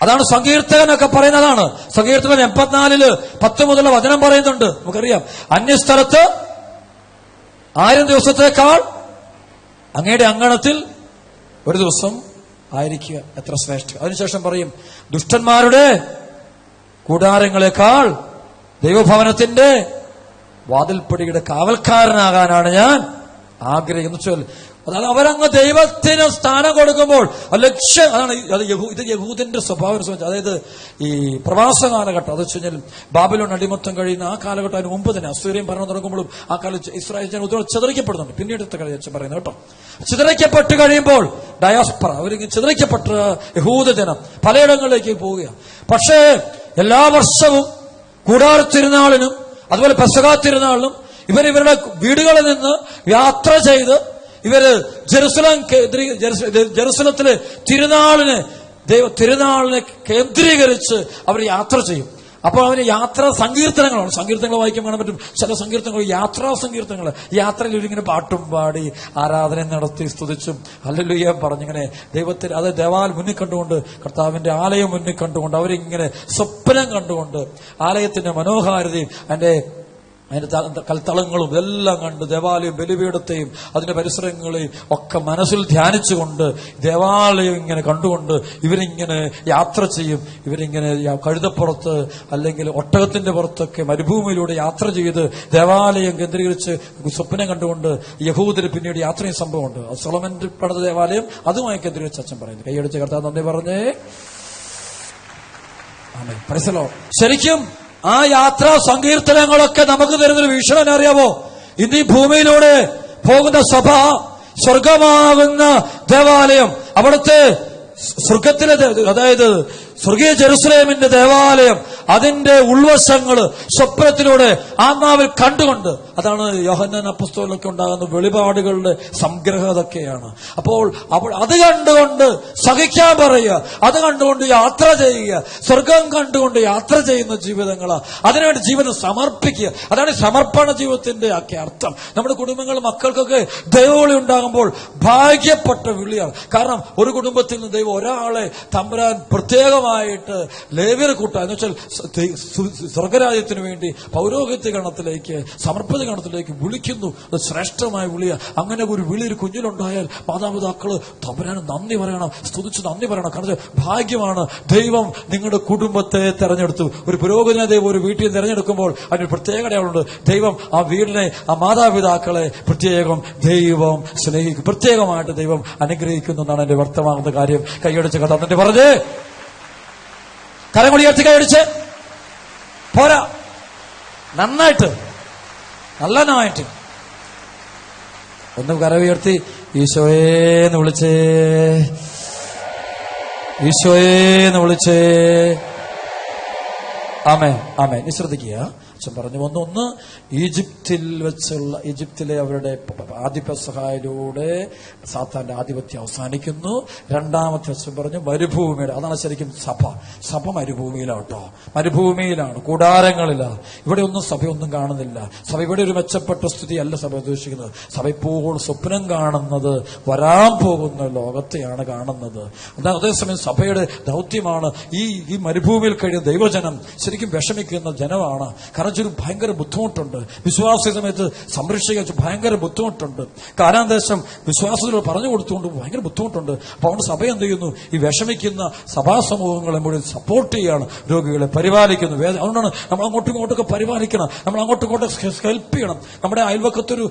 Speaker 1: അതാണ് സങ്കീർത്തകനൊക്കെ പറയുന്നതാണ്. സങ്കീർത്തകൻ 84:10 മുതലുള്ള വചനം പറയുന്നുണ്ട്. നമുക്കറിയാം, അന്യസ്ഥലത്ത് 1000 ദിവസത്തേക്കാൾ അങ്ങയുടെ അങ്കണത്തിൽ ഒരു ദിവസം ആയിരിക്കുക എത്ര ശ്രേഷ്ഠ. അതിനുശേഷം പറയും, ദുഷ്ടന്മാരുടെ കൂടാരങ്ങളെക്കാൾ ദൈവഭവനത്തിന്റെ വാതിൽപ്പടിയുടെ കാവൽക്കാരനാകാനാണ് ഞാൻ ആഗ്രഹിക്കുന്നത്. അതാണ് അവരങ്ങ് ദൈവത്തിന് സ്ഥാനം കൊടുക്കുമ്പോൾ ലക്ഷ്യം അതാണ്. ഇത് യഹൂദന്റെ സ്വഭാവം സംബന്ധിച്ച്, അതായത് ഈ പ്രവാസ കാലഘട്ടം, അത് വെച്ച് കഴിഞ്ഞാൽ ബാബിലോൺ അടിമത്തം കഴിയുന്ന ആ കാലഘട്ടം, അതിന് മുമ്പ് തന്നെ അസ്സീറിയൻ ഭരണം തുടങ്ങുമ്പോഴും ആ കാലത്ത് ഇസ്രായേൽ ജനം ചിതറിക്കപ്പെടുന്നുണ്ട്. പിന്നീടത്തെ കാര്യം പറയുന്നത് കേട്ടോ. ചിതറിക്കപ്പെട്ട് കഴിയുമ്പോൾ ഡയാസ്പറ, അവരിങ്ങനെ ചിതറിക്കപ്പെട്ട യഹൂദജനം പലയിടങ്ങളിലേക്ക് പോവുകയാണ്. പക്ഷേ എല്ലാ വർഷവും കൂടാര തിരുനാളിനും അതുപോലെ പെസഹാ തിരുനാളിനും ഇവരുടെ വീടുകളിൽ നിന്ന് യാത്ര ചെയ്ത് ഇവര് ജെറുസലത്തിലെ തിരുനാളിനെ കേന്ദ്രീകരിച്ച് അവർ യാത്ര ചെയ്യും. അപ്പോൾ അവന് യാത്രാ സങ്കീർത്തനങ്ങളാണ്. സങ്കീർത്തനങ്ങൾ വായിക്കാൻ കാണാൻ പറ്റും. ചില സങ്കീർത്തനങ്ങൾ യാത്രാ സങ്കീർത്തനങ്ങൾ. യാത്രയിൽ ഇവരിങ്ങനെ പാട്ടും പാടി ആരാധന നടത്തി സ്തുതിച്ചും ഹല്ലേലൂയ പറഞ്ഞിങ്ങനെ ദൈവത്തിൽ, അത് ദേവാലയം മുന്നിൽ കണ്ടുകൊണ്ട്, കർത്താവിന്റെ ആലയം മുന്നിൽ കണ്ടുകൊണ്ട്, അവരിങ്ങനെ സ്വപ്നം കണ്ടുകൊണ്ട് ആലയത്തിന്റെ മനോഹാരിതയും അതിന്റെ കൽത്തളങ്ങളും എല്ലാം കണ്ട് ദേവാലയം ബലിപീഠത്തെയും അതിന്റെ പരിസരങ്ങളെയും ഒക്കെ മനസ്സിൽ ധ്യാനിച്ചുകൊണ്ട് ദേവാലയം ഇങ്ങനെ കണ്ടുകൊണ്ട് ഇവരിങ്ങനെ യാത്ര ചെയ്യും. ഇവരിങ്ങനെ കഴുതപ്പുറത്ത് അല്ലെങ്കിൽ ഒട്ടകത്തിന്റെ പുറത്തൊക്കെ മരുഭൂമിയിലൂടെ യാത്ര ചെയ്ത് ദേവാലയം കേന്ദ്രീകരിച്ച് സ്വപ്നം കണ്ടുകൊണ്ട് യഹൂദര് പിന്നീട് യാത്രയും സംഭവമുണ്ട്. സൊളമന്റെ പണിത ദേവാലയം അതുമായി കേന്ദ്രീകരിച്ച് അച്ഛൻ പറയുന്നു. കൈയടിച്ച് കർത്താവ് നന്ദി പറഞ്ഞേ. ആമേൻ. Praise the Lord. ശരിക്കും ആ യാത്രാ സങ്കീർത്തനങ്ങളൊക്കെ നമുക്ക് തരുന്നൊരു വീക്ഷണം അറിയാമോ? ഇന്ന് ഈ ഭൂമിയിലൂടെ പോകുന്ന സഭ സ്വർഗമാകുന്ന ദേവാലയം, അവിടുത്തെ സ്വർഗത്തിലെ, അതായത് സ്വർഗീയ ജെറുസലേമിന്റെ ദേവാലയം, അതിന്റെ ഉൾവശങ്ങള് സ്വപ്നത്തിലൂടെ ആത്മാവിൽ കണ്ടുകൊണ്ട്, അതാണ് യോഹന്നാൻ അപ്പോസ്തലനൊക്കെ ഉണ്ടാകുന്ന വെളിപാടുകളുടെ സംഗ്രഹം അതൊക്കെയാണ്. അപ്പോൾ അത് കണ്ടുകൊണ്ട് സഹിക്കാൻ പറയുക, അത് കണ്ടുകൊണ്ട് യാത്ര ചെയ്യുക, സ്വർഗം കണ്ടുകൊണ്ട് യാത്ര ചെയ്യുന്ന ജീവിതങ്ങളാ. അതിനുവേണ്ടി ജീവിതം സമർപ്പിക്കുക. അതാണ് സമർപ്പണ ജീവിതത്തിന്റെ ഒക്കെ അർത്ഥം. നമ്മുടെ കുടുംബങ്ങൾ, മക്കൾക്കൊക്കെ ദൈവവിളി ഉണ്ടാകുമ്പോൾ ഭാഗ്യപ്പെട്ട വിളിയാണ്. കാരണം ഒരു കുടുംബത്തിൽ നിന്ന് ദൈവം ഒരാളെ തമ്പുരാൻ പ്രത്യേകമായിട്ട് ലേവ്യർ കൂട്ട എന്ന് വെച്ചാൽ സ്വർഗരാജ്യത്തിന് വേണ്ടി പൗരോഹിത്യ ഗണത്തിലേക്ക്, സമർപ്പിത ഗണത്തിലേക്ക് വിളിക്കുന്നു. അത് ശ്രേഷ്ഠമായ വിളിയ. അങ്ങനെ ഒരു വിളി ഒരു കുഞ്ഞിലുണ്ടായാൽ മാതാപിതാക്കള് തമ്പുരാന് നന്ദി പറയണം, സ്തുതിച്ച് നന്ദി പറയണം. കാരണം ഭാഗ്യമാണ് ദൈവം നിങ്ങളുടെ കുടുംബത്തെ തെരഞ്ഞെടുത്തു. ഒരു പുരോഗതിനെ ദൈവം ഒരു വീട്ടിൽ തെരഞ്ഞെടുക്കുമ്പോൾ അതിനൊരു പ്രത്യേകതയുണ്ട്. ദൈവം ആ വീടിനെ, ആ മാതാപിതാക്കളെ പ്രത്യേകം ദൈവം സ്നേഹിക്കും, പ്രത്യേകമായിട്ട് ദൈവം അനുഗ്രഹിക്കുന്നു എന്നാണ് എന്റെ വ്യക്തമാകുന്ന കാര്യം. കൈയടിച്ച് കഥ എന്നിട്ട് പറഞ്ഞ് കരങ്ങൾ ഉയർത്തി കൈയടിച്ച് പോരാ, നന്നായിട്ട് നല്ലതായിട്ട് ഒന്ന് കര ഉയർത്തി ഈശോയേന്ന് വിളിച്ചേ, ഈശോയേന്ന് വിളിച്ചേ. ആമേ ആമേ. നീ ശ്രദ്ധിക്കുക, അച്ഛൻ പറഞ്ഞു ഒന്ന് ഈജിപ്തിലെ അവരുടെ ആദ്യ പെസഹായിലൂടെ സാത്താന്റെ ആധിപത്യം അവസാനിക്കുന്നു. രണ്ടാമത്തെ അച്ഛൻ പറഞ്ഞു മരുഭൂമിയുടെ, അതാണ് ശരിക്കും സഭ മരുഭൂമിയിലാട്ടോ, മരുഭൂമിയിലാണ്, കൂടാരങ്ങളിലാണ്. ഇവിടെ ഒന്നും സഭയൊന്നും കാണുന്നില്ല. സഭ ഇവിടെ ഒരു മെച്ചപ്പെട്ട സ്ഥിതിയല്ല സഭ ഉദ്ദേശിക്കുന്നത്. സഭ ഇപ്പോൾ സ്വപ്നം കാണുന്നത് വരാൻ പോകുന്ന ലോകത്തെയാണ് കാണുന്നത്. അതേസമയം സഭയുടെ ദൗത്യമാണ് ഈ മരുഭൂമിയിൽ കഴിയുന്ന ദൈവജനം ശരിക്കും വിഷമിക്കുന്ന ജനമാണ്. കാരണം ഒരു ഭയങ്കര ബുദ്ധിമുട്ടുണ്ട്, വിശ്വാസ സമയത്ത് സംരക്ഷിക്കാൻ ഭയങ്കര ബുദ്ധിമുട്ടുണ്ട്. കാനാൻ ദേശം വിശ്വാസത്തിലൂടെ പറഞ്ഞു കൊടുത്തുകൊണ്ട് ഭയങ്കര ബുദ്ധിമുട്ടുണ്ട്. അപ്പൊ അതുകൊണ്ട് സഭ എന്ത് ചെയ്യുന്നു? ഈ വിഷമിക്കുന്ന സഭാ സമൂഹങ്ങളെ മുഴുവൻ സപ്പോർട്ട് ചെയ്യാണ്, രോഗികളെ പരിപാലിക്കുന്നു. അതുകൊണ്ടാണ് നമ്മൾ അങ്ങോട്ടും ഇങ്ങോട്ടൊക്കെ പരിപാലിക്കണം, നമ്മൾ അങ്ങോട്ടും ഇങ്ങോട്ടൊക്കെ ഹെൽപ്പ് ചെയ്യണം. നമ്മുടെ അയൽവക്കത്തൊരു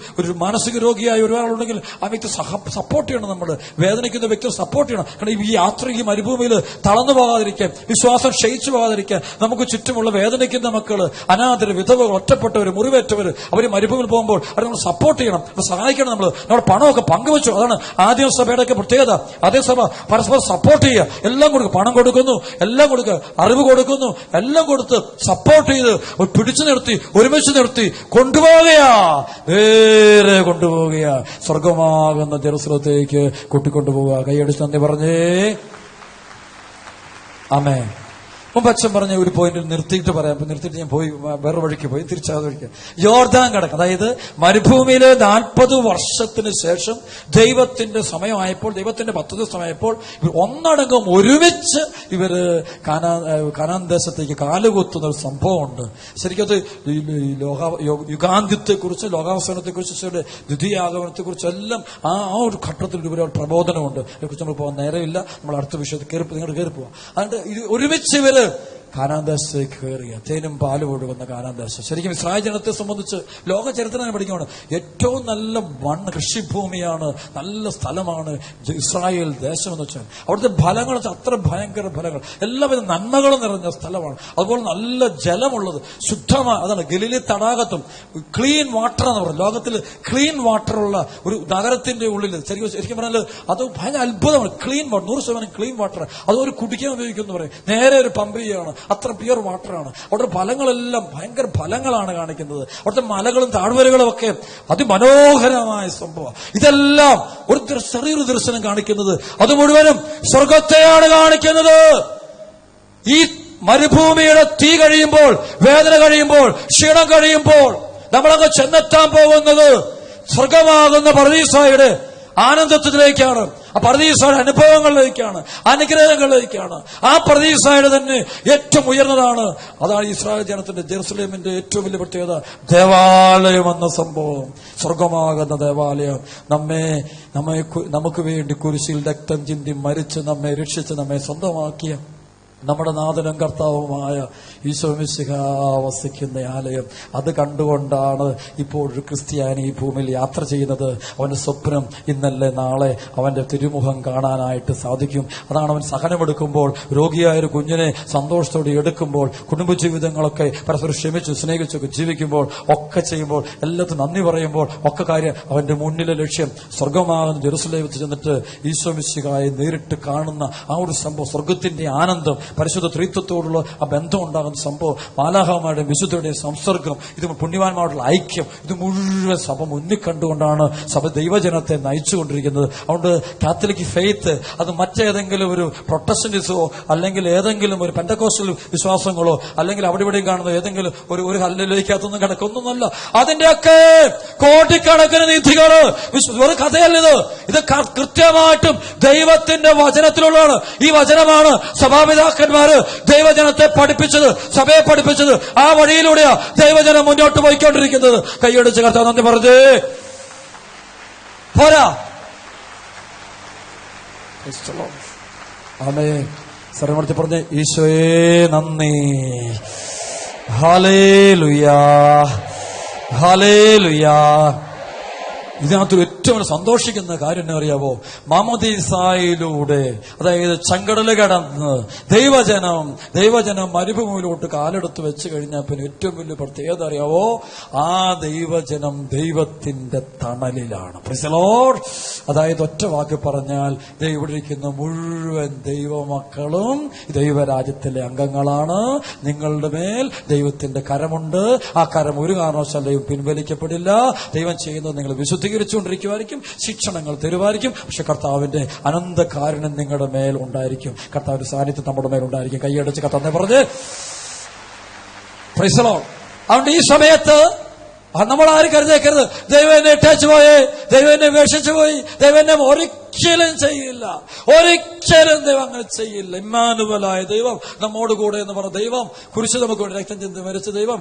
Speaker 1: മാനസിക രോഗിയായ ഒരാളുണ്ടെങ്കിൽ ആ വ്യക്തി സപ്പോർട്ട് ചെയ്യണം. നമ്മൾ വേദനിക്കുന്ന വ്യക്തിയെ സപ്പോർട്ട് ചെയ്യണം. കാരണം ഈ യാത്ര, ഈ മരുഭൂമിയിൽ തളർന്നു പോകാതിരിക്കാൻ, വിശ്വാസം ക്ഷയിച്ചു പോകാതിരിക്കാൻ, നമുക്ക് ചുറ്റുമുള്ള വേദനിക്കുന്ന മക്കള്, അനാഥര്, വിധവകൾ, ഒറ്റപ്പെട്ടവര്, മുറിവേറ്റവര്, അവർ മരുഭൂമിയിൽ പോകുമ്പോൾ അവർ നമ്മൾ സപ്പോർട്ട് ചെയ്യണം, സഹായിക്കണം. നമ്മുടെ പണമൊക്കെ പങ്കുവെച്ചു. അതാണ് ആദ്യ സഭയുടെ ഒക്കെ പ്രത്യേകത. അതേ സഭ പരസ്പരം സപ്പോർട്ട് ചെയ്യുക, എല്ലാം കൊടുക്കുക, പണം കൊടുക്കുന്നു, എല്ലാം കൊടുക്കുക, അറിവ് കൊടുക്കുന്നു, എല്ലാം കൊടുത്ത് സപ്പോർട്ട് ചെയ്ത് പിടിച്ചു നിർത്തി, ഒരുമിച്ച് നിർത്തി കൊണ്ടുപോവുകയാ, നേരെ കൊണ്ടുപോവുകയാ, സ്വർഗമാകുന്ന ജെറുസലത്തേക്ക് കൂട്ടിക്കൊണ്ടുപോവുക. കൈയടിച്ച് നന്ദി പറഞ്ഞേ. ആമേൻ. മുമ്പ് അച്ഛൻ പറഞ്ഞ ഒരു പോയിന്റ് നിർത്തിയിട്ട് പറയാം. നിർത്തിയിട്ട് ഞാൻ പോയി വേറെ വഴിക്ക് പോയി തിരിച്ചാതെ വഴിക്ക് യോർദാൻ കടക്കും. അതായത് മരുഭൂമിയിലെ 40 വർഷത്തിന് ശേഷം ദൈവത്തിന്റെ സമയമായപ്പോൾ, ദൈവത്തിന്റെ പദ്ധതി സമയമായപ്പോൾ ഒന്നടങ്കം ഒരുമിച്ച് ഇവര് കാനാൻ ദേശത്തേക്ക് കാലുകുത്തുന്ന ഒരു സംഭവമുണ്ട്. ശരിക്കും അത് യുഗാന്ത്യത്തെക്കുറിച്ച്, ലോകാവസാനത്തെക്കുറിച്ച്, ദ്വിതീയാഗമനത്തെക്കുറിച്ച് എല്ലാം ആ ഒരു ഘട്ടത്തിൽ ഒരു പ്രബോധനമുണ്ട്. അതിനെക്കുറിച്ച് നമ്മൾ പോകാൻ നേരമില്ല. നമ്മൾ അടുത്ത വിഷയത്തിൽ നിങ്ങൾ കയറി പോവാം. അതുകൊണ്ട് ഒരുമിച്ച് ഇവര് കാനാൻ ദേശത്തേക്ക് കയറിയ, തേനും പാലും ഒഴുകുന്ന കാനാൻ ദേശം. ശരിക്കും ഇസ്രായേൽ ജനത്തെ സംബന്ധിച്ച് ലോക ചരിത്രം പഠിക്കുകയാണ്. ഏറ്റവും നല്ല കൃഷിഭൂമിയാണ്, നല്ല സ്ഥലമാണ് ഇസ്രായേൽ ദേശം എന്ന് വെച്ചാൽ. അവിടുത്തെ ഫലങ്ങൾ അത്ര ഭയങ്കര ഫലങ്ങൾ, എല്ലാവിധ നന്മകളും നിറഞ്ഞ സ്ഥലമാണ്. അതുപോലെ നല്ല ജലമുള്ളത്, ശുദ്ധമായ, അതാണ് ഗലീലി തടാകത്തും ക്ലീൻ വാട്ടർ എന്ന് പറയുന്നത്. ലോകത്തിൽ ക്ലീൻ വാട്ടറുള്ള ഒരു നഗരത്തിന്റെ ഉള്ളിൽ ശരിക്കും പറഞ്ഞാൽ അത് ഭയങ്കര അത്ഭുതമാണ്. Clean water, 100% clean water. അതൊരു കുടിക്കാൻ ഉപയോഗിക്കുന്നു പറയും. നേരെ ഒരു പമ്പ് ചെയ്യാണ്, അത്ര പ്യുവർ വാട്ടറാണ്. അവിടെ ഫലങ്ങളെല്ലാം ഭയങ്കര ഫലങ്ങളാണ് കാണിക്കുന്നത്. അവിടുത്തെ മലകളും താഴ്വരകളും ഒക്കെ അതിമനോഹരമായ സംഭവം. ഇതെല്ലാം ഒരു ചെറിയൊരു ദർശനം കാണിക്കുന്നത്, അത് മുഴുവനും സ്വർഗത്തെയാണ് കാണിക്കുന്നത്. ഈ മരുഭൂമിയുടെ തീ കഴിയുമ്പോൾ, വേദന കഴിയുമ്പോൾ, ക്ഷീണം കഴിയുമ്പോൾ നമ്മളങ്ങ് ചെന്നെത്താൻ പോകുന്നത് സ്വർഗമാകുന്ന പർദീസായുടെ ആനന്ദത്തിലേക്കാണ്, ആ പർദീസായുടെ അനുഭവങ്ങളിലേക്കാണ്, അനുഗ്രഹങ്ങളിലേക്കാണ്. ആ പർദീസായുടെ തന്നെ ഏറ്റവും ഉയർന്നതാണ്. അതാണ് ഇസ്രായേൽ ജനത്തിന്റെ, ജെറുസലേമിന്റെ ഏറ്റവും വലിയ പ്രത്യേകത, ദേവാലയം എന്ന സംഭവം. സ്വർഗമാകുന്ന ദേവാലയം നമുക്ക് വേണ്ടി കുരിശിൽ രക്തം ചിന്തി മരിച്ച് നമ്മെ രക്ഷിച്ച് നമ്മെ സ്വന്തമാക്കിയ നമ്മുടെ നാഥനും കർത്താവുമായ ഈശോ മിശിഹ വസിക്കുന്ന ആലയം. അത് കണ്ടുകൊണ്ടാണ് ഇപ്പോൾ ഒരു ക്രിസ്ത്യാനി ഈ ഭൂമിയിൽ യാത്ര ചെയ്യുന്നത്. അവന്റെ സ്വപ്നം ഇന്നല്ലേ നാളെ അവന്റെ തിരുമുഖം കാണാനായിട്ട് സാധിക്കും. അതാണ് അവൻ സഹനമെടുക്കുമ്പോൾ, രോഗിയായ ഒരു കുഞ്ഞിനെ സന്തോഷത്തോടെ എടുക്കുമ്പോൾ, കുടുംബജീവിതങ്ങളൊക്കെ പരസ്പരം ക്ഷമിച്ചു സ്നേഹിച്ചൊക്കെ ജീവിക്കുമ്പോൾ, ഒക്കെ ചെയ്യുമ്പോൾ, എല്ലാത്തിനും നന്ദി പറയുമ്പോൾ, ഒക്കെ കാര്യം അവന്റെ മുന്നിലെ ലക്ഷ്യം സ്വർഗമാകുന്ന ജെറുസലേമിൽ ചെന്നിട്ട് ഈശോ മിശിഹായെ നേരിട്ട് കാണുന്ന ആ ഒരു സംഭവം, സ്വർഗത്തിന്റെ ആനന്ദം, പരിശുദ്ധ ത്രിത്വത്തോടുള്ള ആ ബന്ധം ഉണ്ടാകുന്ന സംഭവം, മാലാഖമാരുടെയും വിശുദ്ധരുടെയും സംസർഗം, ഇത് പുണ്യവാന്മാരുള്ള ഐക്യം, ഇത് മുഴുവൻ സഭ മുന്നിൽ കണ്ടുകൊണ്ടാണ് സഭ ദൈവജനത്തെ നയിച്ചുകൊണ്ടിരിക്കുന്നത്. അതുകൊണ്ട് കാത്തലിക് ഫെയ്ത്ത് അത് മറ്റേതെങ്കിലും ഒരു പ്രൊട്ടസ്റ്റന്റിസമോ അല്ലെങ്കിൽ ഏതെങ്കിലും ഒരു പെന്തക്കോസ്റ്റൽ വിശ്വാസങ്ങളോ അല്ലെങ്കിൽ അവിടെ ഇവിടെയും കാണുന്ന ഏതെങ്കിലും ഒരു ഹല്ലേലൂയക്കകത്തൊന്നും കിടക്കൊന്നുമല്ല. അതിന്റെയൊക്കെ കോടിക്കണക്കിന് നീതികള് ഒരു കഥയല്ലിത്. ഇത് കൃത്യമായിട്ടും ദൈവത്തിന്റെ വചനത്തിലുള്ളതാണ്. ഈ വചനമാണ് സഭാപിതാക്കന്മാര് ദൈവജനത്തെ പഠിപ്പിച്ചത്, സഭയെ പഠിപ്പിച്ചത്. ആ വഴിയിലൂടെയാ ദൈവജനം മുന്നോട്ട് പോയിക്കൊണ്ടിരിക്കുന്നത്. കൈയടിച്ച് കർത്താവ് നന്ദി പറഞ്ഞേ പോരാ. ആമേൻ. സർവ്വമൂർത്തി പറഞ്ഞേ ഈശോയേ നന്ദി. ഹല്ലേലൂയാ, ഹല്ലേലൂയാ. ഇതിനകത്ത് ഏറ്റവും സന്തോഷിക്കുന്ന കാര്യം എന്നാ അറിയാവോ? മാമോദീസായിലൂടെ, അതായത് ചെങ്കടല് കടന്ന് ദൈവജനം മരുഭൂമിയിലോട്ട് കാലെടുത്ത് വെച്ച് കഴിഞ്ഞാൽ പിന്നെ ഏറ്റവും വലിയ പ്രത്യേകത അറിയാവോ? ആ ദൈവജനം ദൈവത്തിന്റെ തണലിലാണ്. Price the Lord. അതായത് ഒറ്റ വാക്ക് പറഞ്ഞാൽ ഇവിടെ ഇരിക്കുന്ന മുഴുവൻ ദൈവമക്കളും ദൈവരാജ്യത്തിലെ അംഗങ്ങളാണ്. നിങ്ങളുടെ മേൽ ദൈവത്തിന്റെ കരമുണ്ട്. ആ കരം ഒരു കാരണവശാലും ദൈവം പിൻവലിക്കപ്പെടില്ല. ദൈവം ചെയ്യുന്നത് നിങ്ങൾ വിശുദ്ധീകരിച്ചുകൊണ്ടിരിക്കുമായിരിക്കും, ശിക്ഷണങ്ങൾ തരുമായിരിക്കും. പക്ഷെ കർത്താവിന്റെ അനന്ത കാരുണ്യം നിങ്ങളുടെ മേൽ ഉണ്ടായിരിക്കും. കർത്താവിന്റെ സാന്നിധ്യം നമ്മുടെ മേൽ ഉണ്ടായിരിക്കും. കൈയടിച്ച് കർത്താവിനെ പറഞ്ഞ് പ്രൈസ് ദി ലോർഡ്. അതുകൊണ്ട് ഈ സമയത്ത് നമ്മൾ ആരും കരുതേക്കരുത് ദൈവം എന്നെ ഇട്ടേച്ചു പോയേ, ദൈവം എന്നെ ഉപേക്ഷിച്ചു പോയി, ദൈവം എന്നെ ഒരിക്കലും ചെയ്യില്ല, ഒരിക്കലും ദൈവം അങ്ങനെ ചെയ്യില്ല. ഇമ്മാനുവലായ ദൈവം നമ്മോട് കൂടെ എന്ന് പറഞ്ഞ ദൈവം, കുരിശ് നമുക്ക് വേണ്ടി രക്തം ചിന്തി മരിച്ച ദൈവം.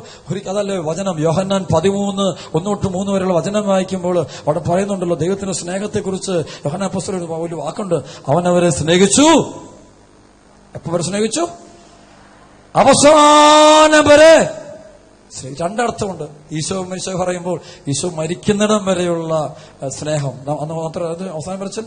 Speaker 1: അതല്ലേ വചനം. യോഹന്നാൻ 13:1-3 വരെയുള്ള വചനം വായിക്കുമ്പോൾ അവിടെ പറയുന്നുണ്ടല്ലോ ദൈവത്തിന്റെ സ്നേഹത്തെക്കുറിച്ച്. യോഹന്നാൻ അപ്പോസ്തലൻ ഒരു വാക്കുണ്ട്, അവൻ അവരെ സ്നേഹിച്ചു. എപ്പോ വരെ സ്നേഹിച്ചു? അവസാനം വരെ. രണ്ടർത്ഥമുണ്ട്. ഈശോ പറയുമ്പോൾ ഈശോ മരിക്കുന്നിടം വരെയുള്ള സ്നേഹം അന്ന് മാത്രം. അത് അവസാനം വരച്ചാൽ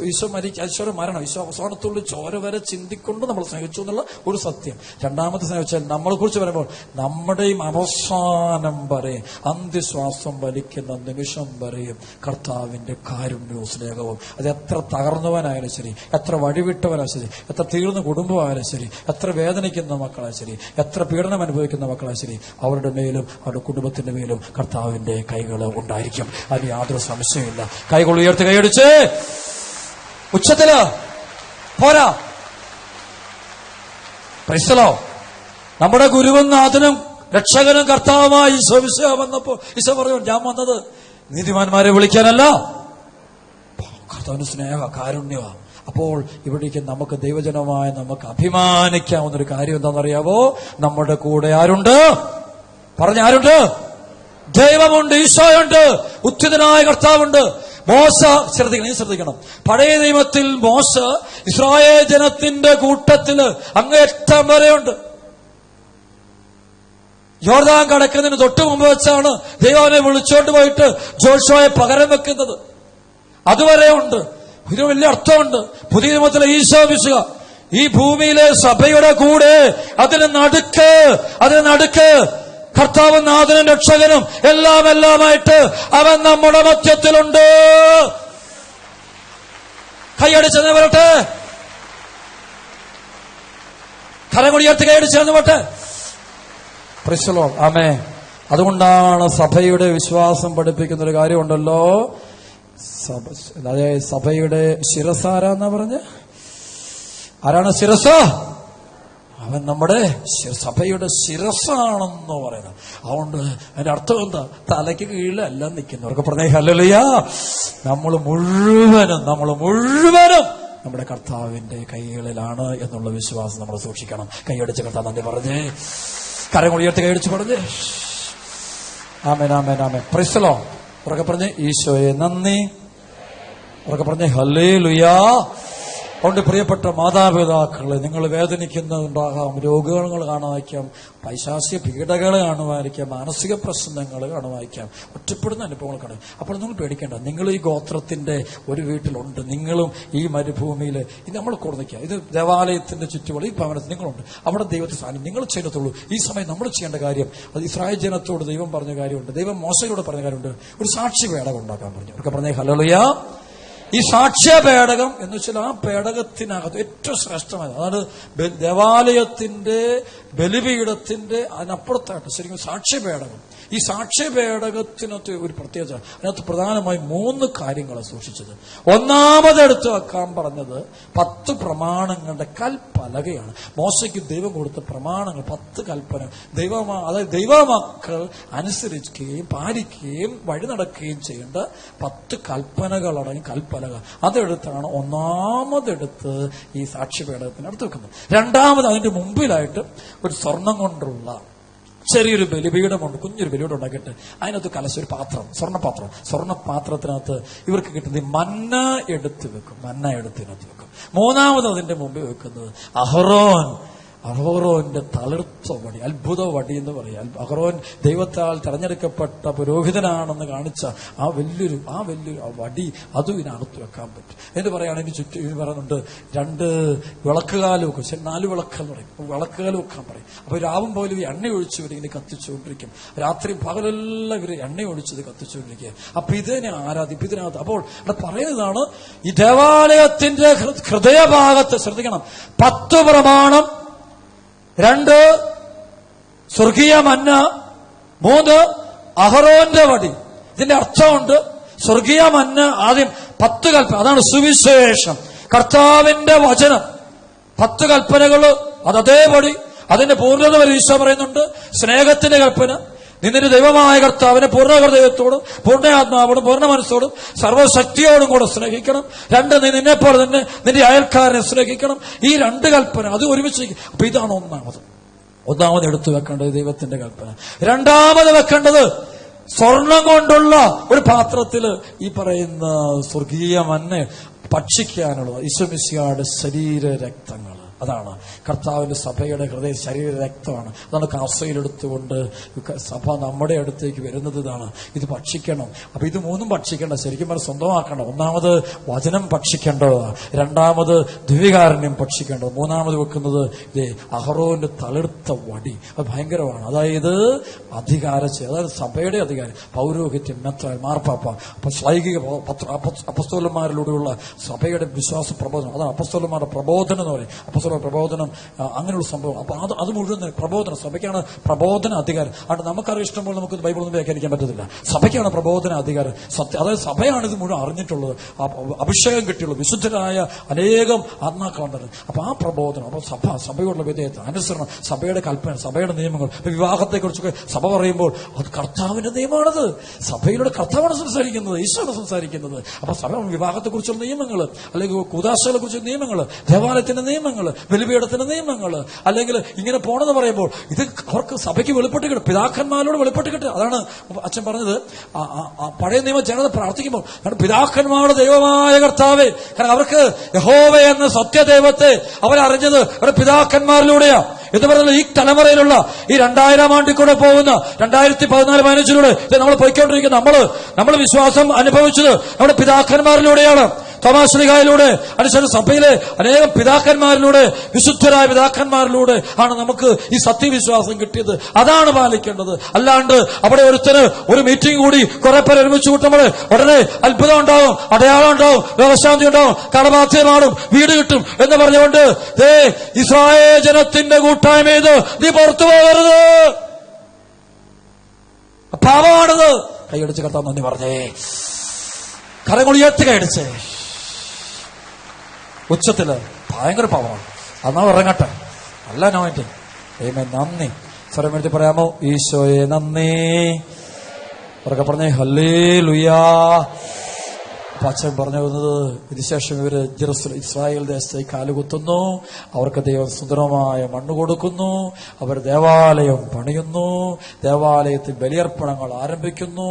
Speaker 1: ഈശോയുടെ മരണം, ഈശോ അവസാനത്തുള്ള ചോര വരെ ചിന്തിക്കൊണ്ട് നമ്മൾ സ്നേഹിച്ചു എന്നുള്ള ഒരു സത്യം. രണ്ടാമത്തെ സ്നേഹിച്ചാൽ നമ്മളെ കുറിച്ച് പറയുമ്പോൾ നമ്മുടെയും അവസാനം വരെ, അന്ത്യശ്വാസം വലിക്കുന്ന നിമിഷം വരെയും കർത്താവിന്റെ കാരുണ്യവും സ്നേഹവും. അത് എത്ര തകർന്നവനായാലും ശരി, എത്ര വഴിവിട്ടവനായാലും ശരി, എത്ര തീർന്ന കുടുംബമായാലും ശരി, എത്ര വേദനിക്കുന്ന മക്കളായാലും ശരി, എത്ര പീഡനം അനുഭവിക്കുന്ന മക്കളായാലും ശരി, അവരുടെ മേലും അവരുടെ കുടുംബത്തിന്റെ മേലും കർത്താവിന്റെ കൈകൾ ഉണ്ടായിരിക്കും. അതിന് യാതൊരു സംശയമില്ല. കൈകൾ ഉയർത്തി കൈയടിച്ച് ഉച്ചത്തില് പോരാ. Price the Lord. നമ്മുടെ ഗുരുവും നാഥനും രക്ഷകനും കർത്താവുമായ ഈശോ മിശിഹാ വന്നപ്പോ ഈശോ പറഞ്ഞു, ഞാൻ വന്നത് നീതിമാന്മാരെ വിളിക്കാനല്ല, കർത്താവിന്റെ സ്നേഹ കാരുണ്യമാ. അപ്പോൾ ഇവിടേക്ക് നമുക്ക് ദൈവജനമായ നമുക്ക് അഭിമാനിക്കാവുന്നൊരു കാര്യം എന്താണെന്നറിയാവോ? നമ്മുടെ കൂടെ ആരുണ്ട്? ആരുണ്ട്? ദൈവമുണ്ട്, ഈശോയുണ്ട്, ഉത്തിതനായ കർത്താവുണ്ട്. മോശ ശ്രദ്ധിക്കണം. പഴയ നിയമത്തിൽ മോശ ഇസ്രായേൽ ജനത്തിന്റെ കൂട്ടത്തില് അങ്ങേറ്റം വരെയുണ്ട്. യോർദാൻ കടക്കുന്നതിന് തൊട്ടു മുമ്പ് വെച്ചാണ് ദൈവം അവനെ വിളിച്ചോണ്ട് പോയിട്ട് ജോഷുവയെ പകരം വെക്കുന്നത്. അതുവരെ ഉണ്ട്. ഇതിന് വലിയ അർത്ഥമുണ്ട്. പുതിയ നിയമത്തിലെ ഈശോ മിശിഹ ഈ ഭൂമിയിലെ സഭയുടെ കൂടെ, അതിന് നടുക്ക് കർത്താവ് നാഥനും രക്ഷകനും എല്ലാമായിട്ട് അവൻ നമ്മുടെ മധ്യത്തിലുണ്ട്. കൈയടിച്ചെന്ന് വരട്ടെ, കരമുയർത്തി കൈയടിച്ചെന്ന് വരട്ടെ. Praise the Lord. ആമേൻ. അതുകൊണ്ടാണ് സഭയുടെ വിശ്വാസം പഠിപ്പിക്കുന്ന ഒരു കാര്യമുണ്ടല്ലോ. അതായത് സഭയുടെ ശിരസാരാന്നാ പറഞ്ഞ്, ആരാണ് ശിരസ്? അവൻ നമ്മുടെ സഭയുടെ ശിരസാണെന്ന് പറയുന്നത്. അതുകൊണ്ട് അതിന്റെ അർത്ഥം എന്താ? തലയ്ക്ക് കീഴിലല്ല നിൽക്കുന്നവർക്ക് പറഞ്ഞേ ഹല്ലേലൂയ. നമ്മൾ മുഴുവനും നമ്മുടെ കർത്താവിന്റെ കൈകളിലാണ് എന്നുള്ള വിശ്വാസം നമ്മൾ സൂക്ഷിക്കണം. കൈയടിച്ച് കർത്താവ് നന്ദി പറഞ്ഞേ, കരങ്ങൾ ഉയർത്തി കൈയടിച്ച് പറഞ്ഞേ ആമേൻ, ആമേൻ, ആമേൻ. Praise the Lord. ഉറക്കെ പറഞ്ഞേ ഈശോയെ നന്ദി. ഉറക്കെ പറഞ്ഞേ ഹല്ലേലൂയ. അതുകൊണ്ട് പ്രിയപ്പെട്ട മാതാപിതാക്കളെ, നിങ്ങൾ വേദനിക്കുന്നുണ്ടാകാം, രോഗങ്ങൾ കാണുമായിരിക്കാം, പൈശാചിക പീഡകൾ കാണുമായിരിക്കാം, മാനസിക പ്രശ്നങ്ങൾ കാണുമായിരിക്കാം, ഒറ്റപ്പെടുന്ന അനുഭവങ്ങൾ കാണും. അപ്പോൾ നിങ്ങൾ പേടിക്കേണ്ട. നിങ്ങൾ ഈ ഗോത്രത്തിന്റെ ഒരു വീട്ടിലുണ്ട്. നിങ്ങളും ഈ മരുഭൂമിയിൽ ഇത് നമ്മൾ കൊടുക്കുക. ഇത് ദേവാലയത്തിന്റെ ചുറ്റുപാട് ഈ ഭവനത്തിൽ നിങ്ങളുണ്ട്. അവിടെ ദൈവത്തെ സാന്നിധ്യം നിങ്ങൾ ചെയ്യത്തുള്ളൂ. ഈ സമയം നമ്മൾ ചെയ്യേണ്ട കാര്യം, അത് ഇസ്രായേൽ ജനത്തോട് ദൈവം പറഞ്ഞ കാര്യമുണ്ട്, ദൈവം മോശയോട് പറഞ്ഞ കാര്യമുണ്ട്. ഒരു സാക്ഷി പേടകം ഉണ്ടാക്കാൻ പറഞ്ഞു. അവർക്ക് പറഞ്ഞേ ഹല്ലേലൂയ. ഈ സാക്ഷ്യ പേടകം എന്ന് വെച്ചാൽ ആ പേടകത്തിനകത്ത് ഏറ്റവും ശ്രേഷ്ഠമായത്, അതാണ് ദേവാലയത്തിന്റെ ബലിപീഠത്തിന്റെ അതിനപ്പുറത്തായിട്ട് ശരിക്കും സാക്ഷ്യ പേടകം. ഈ സാക്ഷ്യ പേടകത്തിനകത്ത് ഒരു പ്രത്യേകത, അതിനകത്ത് പ്രധാനമായും 3 കാര്യങ്ങളാണ് സൂക്ഷിച്ചത്. ഒന്നാമതെടുത്ത് വെക്കാൻ പറഞ്ഞത് 10 പ്രമാണങ്ങളുടെ കൽപ്പലകയാണ്. മോശയ്ക്ക് ദൈവം കൊടുത്ത പ്രമാണങ്ങൾ 10 കൽപ്പന, അതായത് ദൈവമക്കൾ അനുസരിക്കുകയും പാലിക്കുകയും വഴി നടക്കുകയും ചെയ്യേണ്ട 10 കൽപ്പനകളടങ്ങി കൽപ്പലക. അതെടുത്താണ് ഒന്നാമതെടുത്ത് ഈ സാക്ഷ്യപേടകത്തിന് അടുത്ത് വെക്കുന്നത്. രണ്ടാമത് അതിന്റെ മുമ്പിലായിട്ട് ഒരു സ്വർണം കൊണ്ടുള്ള ചെറിയൊരു ബലിപീഠമുണ്ട്. കുഞ്ഞൊരു ബലിപീഠം ഉണ്ടാക്കിയിട്ട് അതിനകത്ത് കലശ ഒരു പാത്രം, സ്വർണ്ണപാത്രത്തിനകത്ത് ഇവർക്ക് കിട്ടുന്നത് മന്ന എടുത്ത് വെക്കും. ഇതിനകത്ത് വെക്കും. മൂന്നാമത് അതിന്റെ മുമ്പിൽ വെക്കുന്നത് അഹറോന്റെ തളിർത്ത വടി, അത്ഭുത വടി എന്ന് പറയാം. അഹറോൻ ദൈവത്താൽ തെരഞ്ഞെടുക്കപ്പെട്ട പുരോഹിതനാണെന്ന് കാണിച്ച ആ വലിയൊരു വടി അതും ഇതിനകത്ത് വെക്കാൻ പറ്റും എന്ന് പറയുകയാണെങ്കിൽ ചുറ്റും പറയുന്നുണ്ട് 2 വിളക്കുകാലം വെക്കും. 4 വിളക്കെന്ന് പറയും. വിളക്കുകാലം വെക്കാൻ പറയും. അപ്പൊ രാവും പോലും എണ്ണ ഒഴിച്ച് ഇവരിങ്ങനെ കത്തിച്ചുകൊണ്ടിരിക്കും. രാത്രി പകലെല്ലാം ഇവര് എണ്ണ ഒഴിച്ചത് കത്തിച്ചുകൊണ്ടിരിക്കുക. അപ്പൊ ഇതിനെ ആരാധിക്കും ഇതിനകത്ത്. അപ്പോൾ ഇവിടെ പറയുന്നതാണ്, ഈ ദേവാലയത്തിന്റെ ഹൃദയഭാഗത്ത് ശ്രദ്ധിക്കണം, 10 പ്രമാണം, 2 സ്വർഗീയ മന്ന, 3 അഹറോന്റെ വടി. ഇതിന്റെ അർത്ഥമുണ്ട്. സ്വർഗീയ മന്ന ആദ്യം 10 കൽപ്പന, അതാണ് സുവിശേഷം, കർത്താവിന്റെ വചനം. 10 കൽപ്പനകൾ അതേപടി അതിന്റെ പൂർണ്ണത വരെ ഈശോ പറയുന്നുണ്ട്. സ്നേഹത്തിന്റെ കൽപ്പന, നിന്നിന്റെ ദൈവമായ കർത്താവിനെ പൂർണ്ണ ഹൃദയത്തോടും പൂർണ്ണ ആത്മാവോടും പൂർണ്ണ മനസ്സോടും സർവ്വശക്തിയോടും കൂടെ സ്നേഹിക്കണം. 2 നീ നിന്നെപ്പോലെ തന്നെ നിന്റെ അയൽക്കാരനെ സ്നേഹിക്കണം. ഈ 2 കൽപ്പന അത് ഒരുമിച്ച്. അപ്പൊ ഇതാണ് ഒന്നാമത് എടുത്തു വെക്കേണ്ടത് ദൈവത്തിന്റെ കൽപ്പന. രണ്ടാമത് വെക്കേണ്ടത് സ്വർണം കൊണ്ടുള്ള ഒരു പാത്രത്തില് ഈ പറയുന്ന സ്വർഗീയ മന്ന ഭക്ഷിക്കാനുള്ളത്, ഈശോമിശിഹായുടെ ശരീര രക്തങ്ങൾ. അതാണ് കർത്താവിന്റെ സഭയുടെ ഹൃദയ ശരീര രക്തമാണ്. അതാണ് കാസയിലെടുത്തുകൊണ്ട് സഭ നമ്മുടെ അടുത്തേക്ക് വരുന്നത്. ഇതാണ്, ഇത് ഭക്ഷിക്കണം. അപ്പൊ ഇത് 3 ഭക്ഷിക്കേണ്ട, ശരിക്കും പറഞ്ഞാൽ സ്വന്തമാക്കേണ്ട. ഒന്നാമത് വചനം ഭക്ഷിക്കേണ്ടത്, രണ്ടാമത് ദിവ്യകാരുണ്യം ഭക്ഷിക്കേണ്ടത്, മൂന്നാമത് വെക്കുന്നത് ഇതേ അഹറോന്റെ തളിർത്ത വടി. അത് ഭയങ്കരമാണ്. അതായത് അതായത് സഭയുടെ അധികാരം, പൗരോഹിത്യം, മെത്രാൻ, മാർപ്പാപ്പ, ശ്ലൈകിക അപ്പസ്തോലന്മാരിലൂടെയുള്ള സഭയുടെ വിശ്വാസ പ്രബോധനം. അതാണ് അപ്പസ്തോലന്മാരുടെ പ്രബോധനം എന്ന് പറയും. അപ്പസ്തോല പ്രബോധനം, അങ്ങനെയുള്ള സംഭവം. അപ്പൊ അത് മുഴുവൻ പ്രബോധനം, സഭയ്ക്കാണ് പ്രബോധന അധികാരം. അതുകൊണ്ട് നമുക്കറിയാം ഇഷ്ടംപോലെ നമുക്ക് ബൈബിളൊന്നും വ്യാഖ്യാനിക്കാൻ പറ്റത്തില്ല. സഭയ്ക്കാണ് പ്രബോധന അധികാരം. അതായത് സഭയാണ് ഇത് മുഴുവൻ അറിഞ്ഞിട്ടുള്ളത്, അഭിഷേകം കിട്ടിയുള്ളത്, വിശുദ്ധരായ അനേകം ആത്മാക്കളുണ്ട്. അപ്പൊ ആ പ്രബോധനം, അപ്പൊ സഭയോടുള്ള വിധേയത്വം, അനുസരണം, സഭയുടെ കൽപ്പന, സഭയുടെ നിയമങ്ങൾ. വിവാഹത്തെക്കുറിച്ചൊക്കെ സഭ പറയുമ്പോൾ അത് കർത്താവിന്റെ നിയമമാണത്. സഭയിലൂടെ കർത്താവാണ് സംസാരിക്കുന്നത്, ഈശോയാണ് സംസാരിക്കുന്നത്. അപ്പൊ സഭ വിവാഹത്തെക്കുറിച്ചുള്ള നിയമങ്ങൾ, അല്ലെങ്കിൽ കൂദാശകളെ കുറിച്ചുള്ള നിയമങ്ങൾ, ദേവാലയത്തിന്റെ നിയമങ്ങൾ, ബലിപീഠത്തിന്റെ നിയമങ്ങൾ, അല്ലെങ്കിൽ ഇങ്ങനെ പോണെന്ന് പറയുമ്പോൾ ഇത് അവർക്ക് സഭയ്ക്ക് വെളിപ്പെട്ട് കിട്ടും, പിതാക്കന്മാരോട് വെളിപ്പെട്ട് കിട്ടും. അതാണ് അച്ഛൻ പറഞ്ഞത്. പഴയ നിയമ ജനത പ്രാർത്ഥിക്കുമ്പോൾ പിതാക്കന്മാരുടെ ദൈവമായ കർത്താവേ, കാരണം അവർക്ക് യഹോവ എന്ന സത്യദൈവത്തെ അവരറിഞ്ഞത് അവരുടെ പിതാക്കന്മാരിലൂടെയാ എന്ന് പറഞ്ഞാൽ ഈ തലമുറയിലുള്ള ഈ 2000 ആണ്ടിൽ കൂടെ പോകുന്ന 2014-15 നമ്മൾ പോയിക്കൊണ്ടിരിക്കുന്ന നമ്മൾ വിശ്വാസം അനുഭവിച്ചത് നമ്മുടെ പിതാക്കന്മാരിലൂടെയാണ്. തോമാശ്ലീഹായിലൂടെ, അനുസരിച്ച് സഭയിലെ അനേകം പിതാക്കന്മാരിലൂടെ, വിശുദ്ധരായ പിതാക്കന്മാരിലൂടെ ആണ് നമുക്ക് ഈ സത്യവിശ്വാസം കിട്ടിയത്. അതാണ് പാലിക്കേണ്ടത്. അല്ലാണ്ട് അവിടെ ഒരു മീറ്റിംഗ് കൂടി കുറെ പേർ ഒരുമിച്ച് കൂട്ടുമ്പോൾ ഉടനെ അത്ഭുതം ഉണ്ടാവും, അടയാളം ഉണ്ടാവും, രോഗശാന്തി ഉണ്ടാവും, കടബാധ്യത മാറും, വീട് കിട്ടും എന്ന് പറഞ്ഞുകൊണ്ട് ഇസ്രായേൽ ജനത്തിന്റെ കൂട്ടായ്മ ചെയ്ത് നീ പുറത്തു പോകരുത്, പാപമാണത്. കൈയടിച്ച് കർത്താവ് നന്ദി പറഞ്ഞേ, കരങ്ങൾ ഉയർത്തി കൈയടിച്ചേ, ഉച്ചത്തില് ഭയങ്കര പാവമാണ്. എന്നാ ഇറങ്ങട്ടെ, അല്ല നോയിട്ട് നന്ദി. സ്വരം എഴുതി പറയാമോ? ഈശോയെ നന്ദി. ഉറക്കെ പറഞ്ഞേ ഹല്ലേലൂയാ. അച്ഛൻ പറഞ്ഞു വന്നത്, ഇതിനുശേഷം ഇവര് ഇസ്രായേൽ ദേശത്തേക്ക് കാലുകുത്തുന്നു. അവർക്ക് ദൈവം സുന്ദരമായ മണ്ണ് കൊടുക്കുന്നു. അവർ ദേവാലയം പണിയുന്നു. ദേവാലയത്തിൽ ബലിയർപ്പണങ്ങൾ ആരംഭിക്കുന്നു,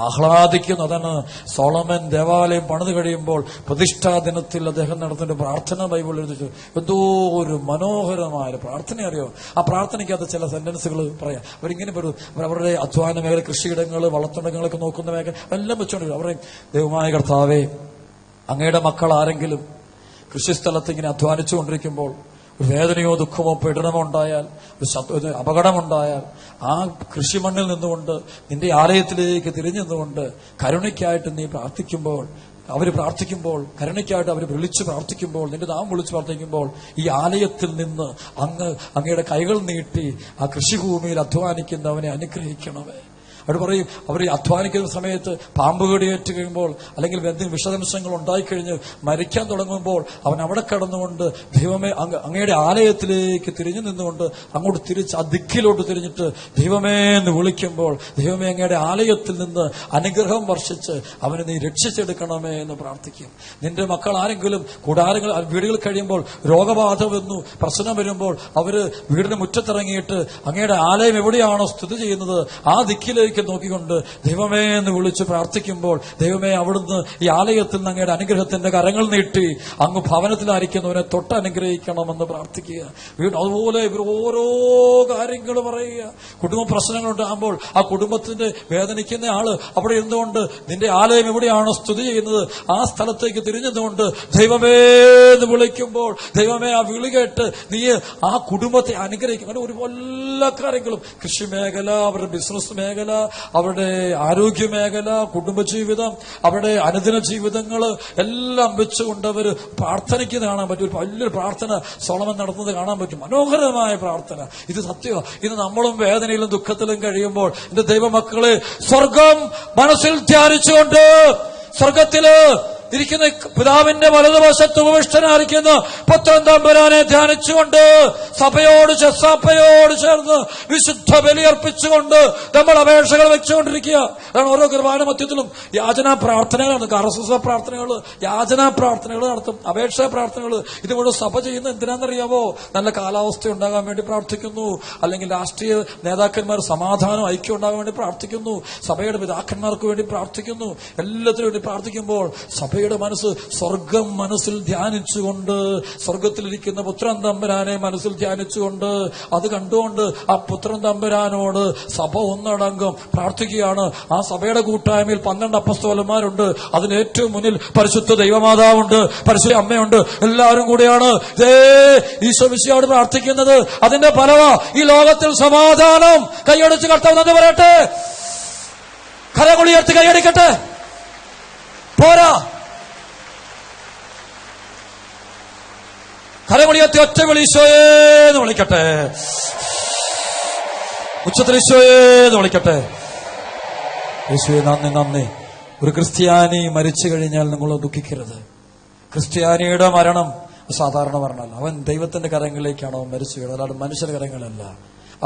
Speaker 1: ആഹ്ലാദിക്കുന്നു. അതാണ് സോളമൻ ദേവാലയം പണിത് കഴിയുമ്പോൾ പ്രതിഷ്ഠാ ദിനത്തിൽ അദ്ദേഹം നടത്തുന്ന പ്രാർത്ഥന ബൈബിളിൽ എഴുതിച്ചു. എന്തോ ഒരു മനോഹരമായ പ്രാർത്ഥന അറിയോ. ആ പ്രാർത്ഥനയ്ക്കകത്ത് ചില സെന്റൻസുകൾ പറയാം. അവരിങ്ങനെ വരും, അവരുടെ അധ്വാന മേഖല, കൃഷിയിടങ്ങൾ, വളർത്തുടങ്ങളൊക്കെ നോക്കുന്ന മേഖല എല്ലാം വെച്ചോണ്ടിരിക്കും. അവരുടെ ദൈവമായ കർത്താവേ, അങ്ങയുടെ മക്കൾ ആരെങ്കിലും കൃഷിസ്ഥലത്ത് ഇങ്ങനെ അധ്വാനിച്ചുകൊണ്ടിരിക്കുമ്പോൾ ഒരു വേദനയോ ദുഃഖമോ പീഡനമോ ഉണ്ടായാൽ, ഒരു അപകടമുണ്ടായാൽ, ആ കൃഷിമണ്ണിൽ നിന്നുകൊണ്ട് നിന്റെ ആലയത്തിലേക്ക് തിരിഞ്ഞു നിന്നുകൊണ്ട് കരുണയ്ക്കായിട്ട് നീ പ്രാർത്ഥിക്കുമ്പോൾ, കരുണയ്ക്കായിട്ട് അവർ വിളിച്ചു പ്രാർത്ഥിക്കുമ്പോൾ, നിന്റെ നാമം വിളിച്ചു പ്രാർത്ഥിക്കുമ്പോൾ, ഈ ആലയത്തിൽ നിന്ന് അങ്ങയുടെ കൈകൾ നീട്ടി ആ കൃഷിഭൂമിയിൽ അധ്വാനിക്കുന്നവനെ അനുഗ്രഹിക്കണമേ. അവർ പറയും, അവർ അധ്വാനിക്കുന്ന സമയത്ത് പാമ്പ് കടിയേറ്റ് കഴിയുമ്പോൾ, അല്ലെങ്കിൽ എന്തെങ്കിലും വിഷദംശങ്ങൾ ഉണ്ടായിക്കഴിഞ്ഞ് മരിക്കാൻ തുടങ്ങുമ്പോൾ അവൻ അവിടെ കടന്നുകൊണ്ട് ദൈവമേ അങ്ങയുടെ ആലയത്തിലേക്ക് തിരിഞ്ഞു നിന്നുകൊണ്ട് അങ്ങോട്ട് തിരിച്ച് ആ ദിക്കിലോട്ട് തിരിഞ്ഞിട്ട് ദൈവമേ എന്ന് വിളിക്കുമ്പോൾ, ദൈവമേ അങ്ങയുടെ ആലയത്തിൽ നിന്ന് അനുഗ്രഹം വർഷിച്ച് അവനെ നീ രക്ഷിച്ചെടുക്കണമേ എന്ന് പ്രാർത്ഥിക്കും. നിന്റെ മക്കൾ ആരെങ്കിലും വീടുകളിൽ കഴിയുമ്പോൾ രോഗബാധ വന്നു, പ്രശ്നം വരുമ്പോൾ അവര് വീടിന് മുറ്റത്തിറങ്ങിയിട്ട് അങ്ങയുടെ ആലയം എവിടെയാണോ സ്ഥിതി ചെയ്യുന്നത് ആ ദിക്കിലേക്ക് നോക്കിക്കൊണ്ട് ദൈവമേ എന്ന് വിളിച്ച് പ്രാർത്ഥിക്കുമ്പോൾ, ദൈവമേ അവിടുന്ന് ഈ ആലയത്തിൽ നിന്ന് അങ്ങയുടെ അനുഗ്രഹത്തിന്റെ കരങ്ങൾ നീട്ടി അങ്ങ് ഭവനത്തിലായിരിക്കുന്നവനെ തൊട്ട് അനുഗ്രഹിക്കണമെന്ന് പ്രാർത്ഥിക്കുക. അതുപോലെ ഇവർ ഓരോ കാര്യങ്ങൾ പറയുക. കുടുംബ പ്രശ്നങ്ങളുണ്ടാകുമ്പോൾ ആ കുടുംബത്തിന്റെ വേദനിക്കുന്ന ആള് അവിടെ ഇരുന്നുകൊണ്ട് നിന്റെ ആലയം എവിടെയാണോ സ്ഥിതി ചെയ്യുന്നത് ആ സ്ഥലത്തേക്ക് തിരിഞ്ഞുകൊണ്ട് ദൈവമേ എന്ന് വിളിക്കുമ്പോൾ, ദൈവമേ ആ വിളി കേട്ട് നീ ആ കുടുംബത്തെ അനുഗ്രഹിക്കും. അങ്ങനെ ഒരു എല്ലാ കാര്യങ്ങളും, കൃഷി മേഖല, അവരുടെ ബിസിനസ് മേഖല, അവരുടെ ആരോഗ്യ മേഖല, കുടുംബജീവിതം, അവരുടെ അനുദിന ജീവിതങ്ങള് എല്ലാം വെച്ചുകൊണ്ട് അവർ പ്രാർത്ഥനയ്ക്ക് കാണാൻ പറ്റും. ഒരു വലിയൊരു പ്രാർത്ഥന സോളമൻ നടത്തുന്നത് കാണാൻ പറ്റും. മനോഹരമായ പ്രാർത്ഥന. ഇത് സത്യമാണ്. ഇന്ന് നമ്മളും വേദനയിലും ദുഃഖത്തിലും കഴിയുമ്പോൾ എന്റെ ദൈവമക്കളെ സ്വർഗം മനസ്സിൽ ധ്യാനിച്ചുകൊണ്ട്, സ്വർഗത്തില് ഇരിക്കുന്ന പിതാവിന്റെ വലതുവശത്ത് ഉപവിഷ്ടനായിരിക്കുന്ന പുത്രൻ തമ്പുരാനെ ധ്യാനിച്ചുകൊണ്ട് സഭയോട് ചേർന്ന് വിശുദ്ധ ബലിയർപ്പിച്ചുകൊണ്ട് നമ്മൾ അപേക്ഷകൾ വെച്ചുകൊണ്ടിരിക്കുക. അതാണ് ഓരോ കുർബാന മധ്യത്തിലും യാചനാ പ്രാർത്ഥനകളാണ്. RSS പ്രാർത്ഥനകൾ, യാചനാ പ്രാർത്ഥനകൾ നടത്തും, അപേക്ഷാ പ്രാർത്ഥനകൾ. ഇതുകൊണ്ട് സഭ ചെയ്യുന്ന എന്തിനാണെന്നറിയാമോ? നല്ല കാലാവസ്ഥ ഉണ്ടാകാൻ വേണ്ടി പ്രാർത്ഥിക്കുന്നു, അല്ലെങ്കിൽ രാഷ്ട്രീയ നേതാക്കന്മാർ സമാധാനം, ഐക്യം ഉണ്ടാകാൻ വേണ്ടി പ്രാർത്ഥിക്കുന്നു, സഭയുടെ പിതാക്കന്മാർക്ക് വേണ്ടി പ്രാർത്ഥിക്കുന്നു. എല്ലാത്തിനും വേണ്ടി പ്രാർത്ഥിക്കുമ്പോൾ സഭയുടെ മനസ്സ് സ്വർഗം മനസ്സിൽ ധ്യാനിച്ചുകൊണ്ട്, സ്വർഗത്തിലിരിക്കുന്ന പുത്രൻ തമ്പുരാനെ മനസ്സിൽ ധ്യാനിച്ചുകൊണ്ട്, അത് കണ്ടുകൊണ്ട് ആ പുത്രൻ തമ്പുരാനോട് സഭ ഒന്നടങ്കം പ്രാർത്ഥിക്കുകയാണ്. ആ സഭയുടെ കൂട്ടായ്മയിൽ 12 അപ്പസ്തോലന്മാരുണ്ട്. അതിന് ഏറ്റവും മുന്നിൽ പരിശുദ്ധ ദൈവമാതാവുണ്ട്, പരിശുദ്ധ അമ്മയുണ്ട്. എല്ലാവരും കൂടിയാണ് ഈശോ മിശിഹായോട് പ്രാർത്ഥിക്കുന്നത്. അതിന്റെ ഫലമാ ഈ ലോകത്തിൽ സമാധാനം. കൈയടിച്ച് കർത്താവ് നന്ദി പറയട്ടെ, കരമുയർത്തി കൈയടിക്കട്ടെ. പോരാ, കരമുയർത്തി ഒറ്റ വിളി ഈശോയേന്ന് വിളിക്കട്ടെ, ഉച്ചത്തിൽ ഈശോയേന്ന് വിളിക്കട്ടെ. യേശുവേ നന്ദി, നന്ദി. ഒരു ക്രിസ്ത്യാനി മരിച്ചു കഴിഞ്ഞാൽ നിങ്ങൾ ദുഃഖിക്കരുത്. ക്രിസ്ത്യാനിയുടെ മരണം സാധാരണ മരണമല്ല. അവൻ ദൈവത്തിന്റെ കരങ്ങളിലേക്കാണ് അവൻ മരിച്ചു വീണത്, അല്ലാതെ മനുഷ്യന്റെ കരങ്ങളല്ല.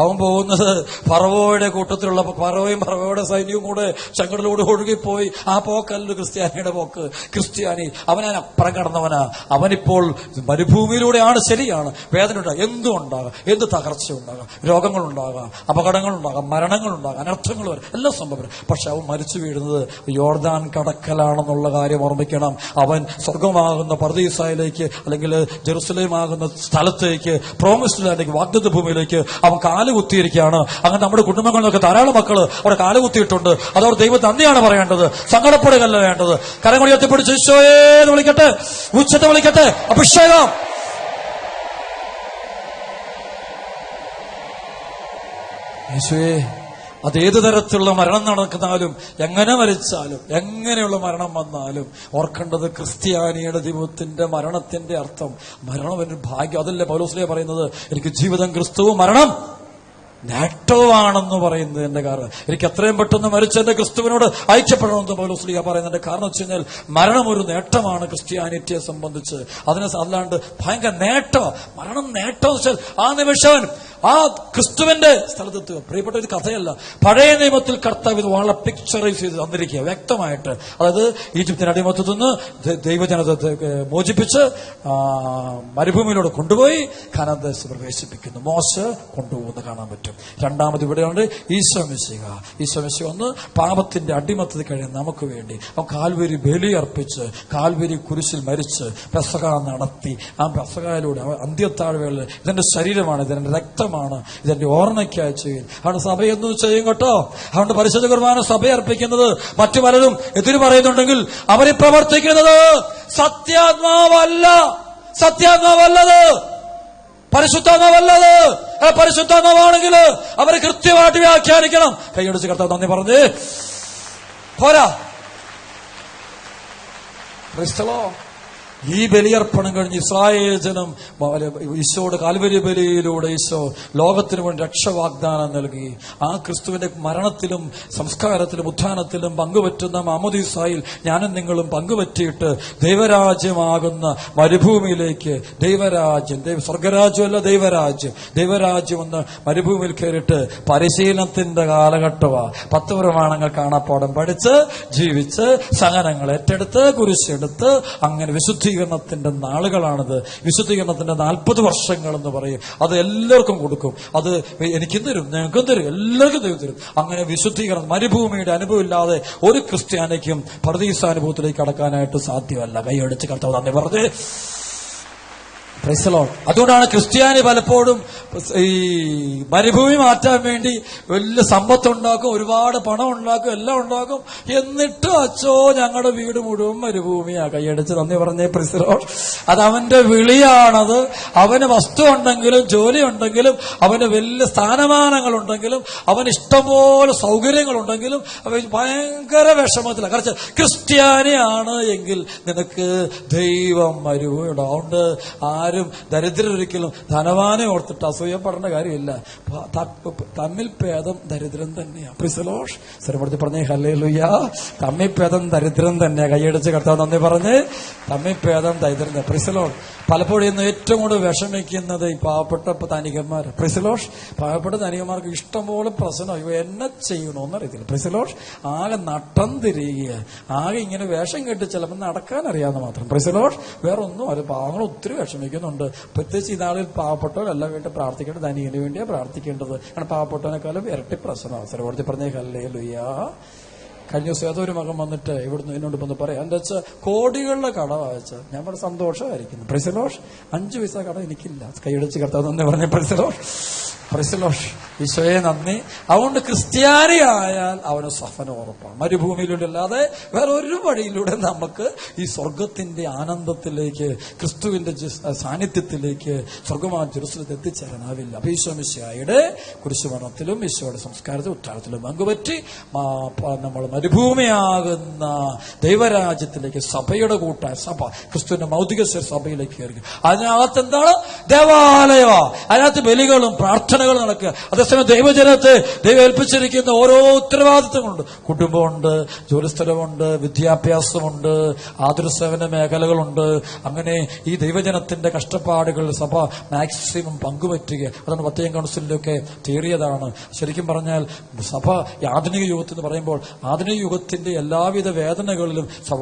Speaker 1: അവൻ പോകുന്നത് ഫറവോയുടെ കൂട്ടത്തിലുള്ള ഫറവയും ഫറവോയുടെ സൈന്യവും കൂടെ ചെങ്കടലിലൂടെ ഒഴുകിപ്പോയി. ആ പോക്കല്ല ക്രിസ്ത്യാനിയുടെ പോക്ക്. ക്രിസ്ത്യാനി അവനെ അപ്പുറം കടന്നവനാ. അവനിപ്പോൾ മരുഭൂമിയിലൂടെയാണ്. ശരിയാണ്, വേദന ഉണ്ടാകാം, എന്തും ഉണ്ടാകാം, എന്ത് തകർച്ച ഉണ്ടാകാം, രോഗങ്ങളുണ്ടാകാം, അപകടങ്ങളുണ്ടാകാം, മരണങ്ങളുണ്ടാകാം, അനർത്ഥങ്ങൾ വരും, എല്ലാം സംഭവം. പക്ഷെ അവൻ മരിച്ചു വീഴുന്നത് യോർദാൻ കടക്കലാണെന്നുള്ള കാര്യം ഓർമ്മിക്കണം. അവൻ സ്വർഗമാകുന്ന പർദീസായിലേക്ക്, അല്ലെങ്കിൽ ജെറുസലേം ആകുന്ന സ്ഥലത്തേക്ക്, പ്രോമിസ്ഡ് ലാൻഡിലേക്ക്, വാഗ്ദത്ത ഭൂമിയിലേക്ക് അവൻ കാലുകുത്തിയിരിക്കുകയാണ്. അങ്ങനെ നമ്മുടെ കുടുംബങ്ങളിലൊക്കെ ധാരാളം മക്കള് അവിടെ കാലുകുത്തിയിട്ടുണ്ട്. അതവർ ദൈവം നന്ദിയാണ് പറയേണ്ടത്, സങ്കടപ്പെടുകയല്ല വേണ്ടത്. കരങ്ങൾ ഉയർത്തിപ്പിടിച്ച് ഈശോയേന്ന് വിളിക്കട്ടെ, ഉച്ചത്തെ വിളിക്കട്ടെ. അഭിഷേകം. യേശുവേ, അതേത് തരത്തിലുള്ള മരണം നടക്കുന്നാലും, എങ്ങനെ മരിച്ചാലും, എങ്ങനെയുള്ള മരണം വന്നാലും ഓർക്കേണ്ടത് ക്രിസ്ത്യാനിയുടെ ജീവിതത്തിന്റെ മരണത്തിന്റെ അർത്ഥം മരണം ഒരു ഭാഗ്യം. അതല്ലേ പൗലോസ്ലീഹ പറയുന്നത്, എനിക്ക് ജീവിതം ക്രിസ്തുവും മരണം നേട്ടവുമാണെന്ന് പറയുന്നത്. എന്റെ കാരണം എനിക്ക് എത്രയും പെട്ടെന്ന് മരിച്ച എന്റെ ക്രിസ്തുവിനോട് ഐക്യപ്പെടണമെന്ന് പൗലോസ്ലീഹ പറയുന്നതിന്റെ കാരണം വെച്ച് കഴിഞ്ഞാൽ മരണം ഒരു നേട്ടമാണ് ക്രിസ്ത്യാനിറ്റിയെ സംബന്ധിച്ച്. അല്ലാണ്ട് ഭയങ്കര നേട്ടം, മരണം നേട്ടം വെച്ചാൽ ആ നിമിഷം ആ ക്രിസ്തുവിന്റെ സ്ഥലത്തെത്തുക. പ്രിയപ്പെട്ട ഒരു കഥയല്ല, പഴയ നിയമത്തിൽ കർത്താവ് ഇത് വളരെ പിക്ചറൈസ് ചെയ്ത് തന്നിരിക്കുക വ്യക്തമായിട്ട്. അതായത് ഈജിപ്തിന്റെ അടിമത്തത്തിൽ നിന്ന് ദൈവജനത്തെ മോചിപ്പിച്ച് മരുഭൂമിയിലൂടെ കൊണ്ടുപോയി കാനാൻ ദേശത്ത് പ്രവേശിപ്പിക്കുന്നു. മോശെ കൊണ്ടുപോകുന്നത് കാണാൻ പറ്റും. രണ്ടാമത് ഇവിടെയുണ്ട് ഈശോ മിശിഹ ഒന്ന് പാപത്തിന്റെ അടിമത്തത്തിൽ കഴിയുന്ന നമുക്ക് വേണ്ടി അവൻ കാൽവരി ബലി അർപ്പിച്ച് കാൽവരി കുരിശിൽ മരിച്ച് പെസഹ നടത്തി. ആ പെസഹയിലൂടെ അന്ത്യത്താഴ്വേളയിൽ ഇതെന്റെ ശരീരമാണ്, ഇതെന്റെ രക്തമാണ്, ഇതെന്റെ ഓർമ്മയ്ക്കായി ചെയ്യും. അതുകൊണ്ട് സഭയൊന്നും ചെയ്യും കേട്ടോ. അതുകൊണ്ട് പരിശുദ്ധ കുർബാന സഭ അർപ്പിക്കുന്നത് മറ്റു പലരും എതിര് പറയുന്നുണ്ടെങ്കിൽ അവര് പ്രവർത്തിക്കുന്നത് സത്യാത്മാവല്ലത്, പരിശുദ്ധാത്മാവല്ലത്. പരിശുദ്ധാത്മാവാണെങ്കിൽ അവരെ കൃത്യമായിട്ട് വ്യാഖ്യാനിക്കണം. കൈയടിച്ച് കർത്താവ് നന്ദി പറഞ്ഞ് പോരാ. ക്രിസ്തലോ ഈ ബലിയർപ്പണം കഴിഞ്ഞ് ഇസ്രായേൽ ജനം ഈശോയുടെ കാൽവരി ബലിയിലൂടെ ഈശോ ലോകത്തിന് വേണ്ടി രക്ഷവാഗ്ദാനം നൽകി. ആ ക്രിസ്തുവിന്റെ മരണത്തിലും സംസ്കാരത്തിലും ഉത്ഥാനത്തിലും പങ്കുപറ്റുന്ന മാമോദീസായിൽ ഞാനും നിങ്ങളും പങ്കുപറ്റിയിട്ട് ദൈവരാജ്യമാകുന്ന മരുഭൂമിയിലേക്ക് സ്വർഗരാജ്യമല്ല ദൈവരാജ്യം എന്ന് മരുഭൂമിയിൽ കയറിയിട്ട് പരിശീലനത്തിന്റെ കാലഘട്ടമാ. 10 പ്രമാണങ്ങൾ കാണാപ്പാടം പഠിച്ച് ജീവിച്ച് സഹനങ്ങൾ ഏറ്റെടുത്ത് കുരിശെടുത്ത് അങ്ങനെ വിശുദ്ധീകരണത്തിന്റെ നാളുകളാണിത്. വിശുദ്ധീകരണത്തിന്റെ 40 വർഷങ്ങൾ എന്ന് പറയും. അത് എല്ലാവർക്കും കൊടുക്കും. അത് എനിക്കും തരും, ഞങ്ങൾക്കും തരും, എല്ലാവർക്കും ദൈവം തരും. അങ്ങനെ വിശുദ്ധീകരണം മരുഭൂമിയുടെ അനുഭവം ഇല്ലാതെ ഒരു ക്രിസ്ത്യാനിക്കും പർദീസാനുഭവത്തിലേക്ക് കടക്കാനായിട്ട് സാധ്യമല്ല. കൈയടിച്ച് കർത്താവ് നന്ദി പറഞ്ഞ് പ്രൈസ് ദി ലോർഡ്. അതുകൊണ്ടാണ് ക്രിസ്ത്യാനി പലപ്പോഴും ഈ മരുഭൂമി മാറ്റാൻ വേണ്ടി വലിയ സമ്പത്തുണ്ടാക്കും, ഒരുപാട് പണം ഉണ്ടാക്കും, എല്ലാം ഉണ്ടാക്കും. എന്നിട്ടും അച്ചോ ഞങ്ങളുടെ വീട് മുഴുവൻ മരുഭൂമിയാ. കൈയടിച്ച് നന്ദി പറഞ്ഞേ പ്രൈസ് ദി ലോർഡ്. അത് അവന്റെ വിളിയാണത്. അവന് വസ്തു ഉണ്ടെങ്കിലും ജോലി ഉണ്ടെങ്കിലും അവന് വലിയ സ്ഥാനമാനങ്ങളുണ്ടെങ്കിലും അവന് ഇഷ്ടംപോലെ സൗകര്യങ്ങളുണ്ടെങ്കിലും അവൻ ഭയങ്കര വിഷമത്തിലാണ്. കാരണം ക്രിസ്ത്യാനിയാണ് എങ്കിൽ നിനക്ക് ദൈവം മരുഭൂമിയുണ്ട്. അതുകൊണ്ട് ആരും ദരിദ്രരൊരിക്കലും ധനവാനെ ഓർത്തിട്ട് അസൂയപ്പെടേണ്ട കാര്യമില്ല. തമ്മിൽ ഭേദം ദരിദ്രം തന്നെയാ. പ്രിസലോഷ് സ്ഥലപ്പെടുത്തി പറഞ്ഞേ ഹല്ലേലൂയ. തമ്മിൽ ഭേദം ദരിദ്രം തന്നെയാ. കൈയടിച്ച് കർത്താവ് നന്ദി പറഞ്ഞ് തമ്മിൽ ഭേദം ദരിദ്രം തന്നെ. പ്രിസലോഷ് പലപ്പോഴും ഇന്ന് ഏറ്റവും കൂടുതൽ വിഷമിക്കുന്നത് ഈ പാവപ്പെട്ട ധനികന്മാർ. പ്രിസലോഷ് പാവപ്പെട്ട ധനികന്മാർക്ക് ഇഷ്ടംപോലെ പ്രശ്നം. എന്നെ ചെയ്യണമെന്നറിയത്തില്ല. പ്രിസലോഷ് ആകെ നട്ടം തിരിയുക, ആകെ ഇങ്ങനെ വേഷം കെട്ടി ചിലപ്പോൾ നടക്കാൻ അറിയാവുന്ന മാത്രം. പ്രിസലോഷ് വേറെ ഒന്നും അത് പാവങ്ങൾ ഒത്തിരി വിഷമിക്കുന്നുണ്ട്. പ്രത്യേകിച്ച് ഇതാളിൽ പാവപ്പെട്ടവരെല്ലാം വേണ്ടി പ്രാർത്ഥിക്കേണ്ടത് ധനികന് വേണ്ടിയാണ് പ്രാർത്ഥിക്കേണ്ടത്. കാരണം പാവപ്പെട്ടവനെക്കാളും ഇരട്ടി പ്രശ്നം. അവസരം പറഞ്ഞേ ഹല്ലേലൂയ. കഴിഞ്ഞ ദിവസം ഏതൊരു മകൻ വന്നിട്ട് ഇവിടുന്ന് എന്നോട് വന്ന് പറയാം, എന്താ വെച്ചാൽ കോടികളുടെ കട വായിച്ചാൽ ഞാൻ വളരെ സന്തോഷമായിരിക്കുന്നു. പ്രൈസലോഷ് 5 പൈസ കട എനിക്കില്ല. കൈയടിച്ച് കർത്താവ് നന്ദി പറഞ്ഞ പ്രൈസലോഷ് ഈശോയെ നന്ദി. അതുകൊണ്ട് ക്രിസ്ത്യാനിയായാൽ അവന് സഫനം ഉറപ്പാണ്. മരുഭൂമിയിലൂടെ അല്ലാതെ വേറെ ഒരു വഴിയിലൂടെ നമുക്ക് ഈ സ്വർഗത്തിന്റെ ആനന്ദത്തിലേക്ക് ക്രിസ്തുവിന്റെ സാന്നിധ്യത്തിലേക്ക് സ്വർഗമായ ജെറുസലേത്തിൽ എത്തിച്ചേരാനാവില്ല. അപ്പൊ ഈശോ മിശിഹായുടെ കുരിശുമരണത്തിലും ഈശോയുടെ സംസ്കാരത്തിലും ഉത്ഥാനത്തിലും പങ്കുപറ്റി നമ്മൾ മരുഭൂമിയാകുന്ന ദൈവരാജ്യത്തിലേക്ക് സഭയുടെ കൂട്ടായ സഭ ക്രിസ്തുവിന്റെ മൗതിക സഭയിലേക്ക് കയറി. അതിനകത്ത് എന്താണ്? ദേവാലയമാ. അതിനകത്ത് ബലികളും പ്രാർത്ഥനകളും നടക്കുക. അതേസമയം ദൈവജനത്തെ ദൈവം ഏൽപ്പിച്ചിരിക്കുന്ന ഓരോ ഉത്തരവാദിത്തങ്ങളുണ്ട്. കുടുംബമുണ്ട്, ജോലിസ്ഥലമുണ്ട്, വിദ്യാഭ്യാസമുണ്ട്, ആതുരസേവന മേഖലകളുണ്ട്. അങ്ങനെ ഈ ദൈവജനത്തിന്റെ കഷ്ടപ്പാടുകൾ സഭ മാക്സിമം പങ്കുപറ്റുക. അതാണ് വത്തിക്കാൻ കൗൺസിലിലൊക്കെ തീറിയതാണ്. ശരിക്കും പറഞ്ഞാൽ സഭ ആധുനിക യുഗത്തിൽ എന്ന് പറയുമ്പോൾ ആധുനിക യുഗത്തിന്റെ എല്ലാവിധ വേദനകളിലും സഭ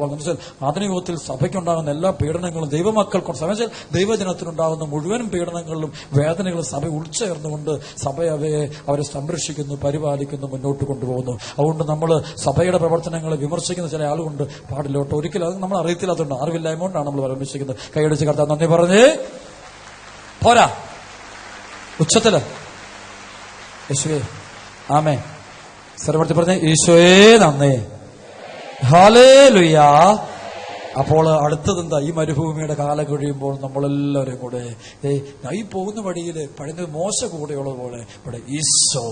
Speaker 1: ആധുനിക യുഗത്തിൽ സഭയ്ക്കുണ്ടാകുന്ന എല്ലാ പീഡനങ്ങളും ദൈവമക്കൾക്കുണ്ട്. സമയം ദൈവജനത്തിനുണ്ടാകുന്ന മുഴുവൻ പീഡനങ്ങളിലും വേദനകളും സഭ ഉൾച്ചേർന്നുകൊണ്ട് സഭ അവരെ സംരക്ഷിക്കുന്നു, പരിപാലിക്കുന്നു, മുന്നോട്ട് കൊണ്ടുപോകുന്നു. അതുകൊണ്ട് നമ്മൾ സഭയുടെ പ്രവർത്തനങ്ങളെ വിമർശിക്കുന്ന ചില ആളുകൊണ്ട് പാടില്ലോട്ടോ. ഒരിക്കലും അത് നമ്മൾ അറിയത്തില്ലാത്തതുകൊണ്ട് അറിവില്ലായ്മ കൊണ്ടാണ് നമ്മൾ വിമർശിക്കുന്നത്. കൈയടിച്ച് കർത്താവ് നന്ദി പറഞ്ഞേ പോരാ. ഉച്ചത്തില് യേശുവേ ആമേൻ. സർവ്വത്തിൽ പറഞ്ഞേ ഈശോയെ നന്ദി. ഹല്ലേലൂയ. അപ്പോൾ അടുത്തതെന്താ? ഈ മരുഭൂമിയുടെ കാലം കഴിയുമ്പോൾ നമ്മളെല്ലാവരും കൂടെ ഈ പോകുന്ന വഴിയിൽ പഴയ മോശ കൂടെയുള്ള പോലെ ഇവിടെ ഈശോ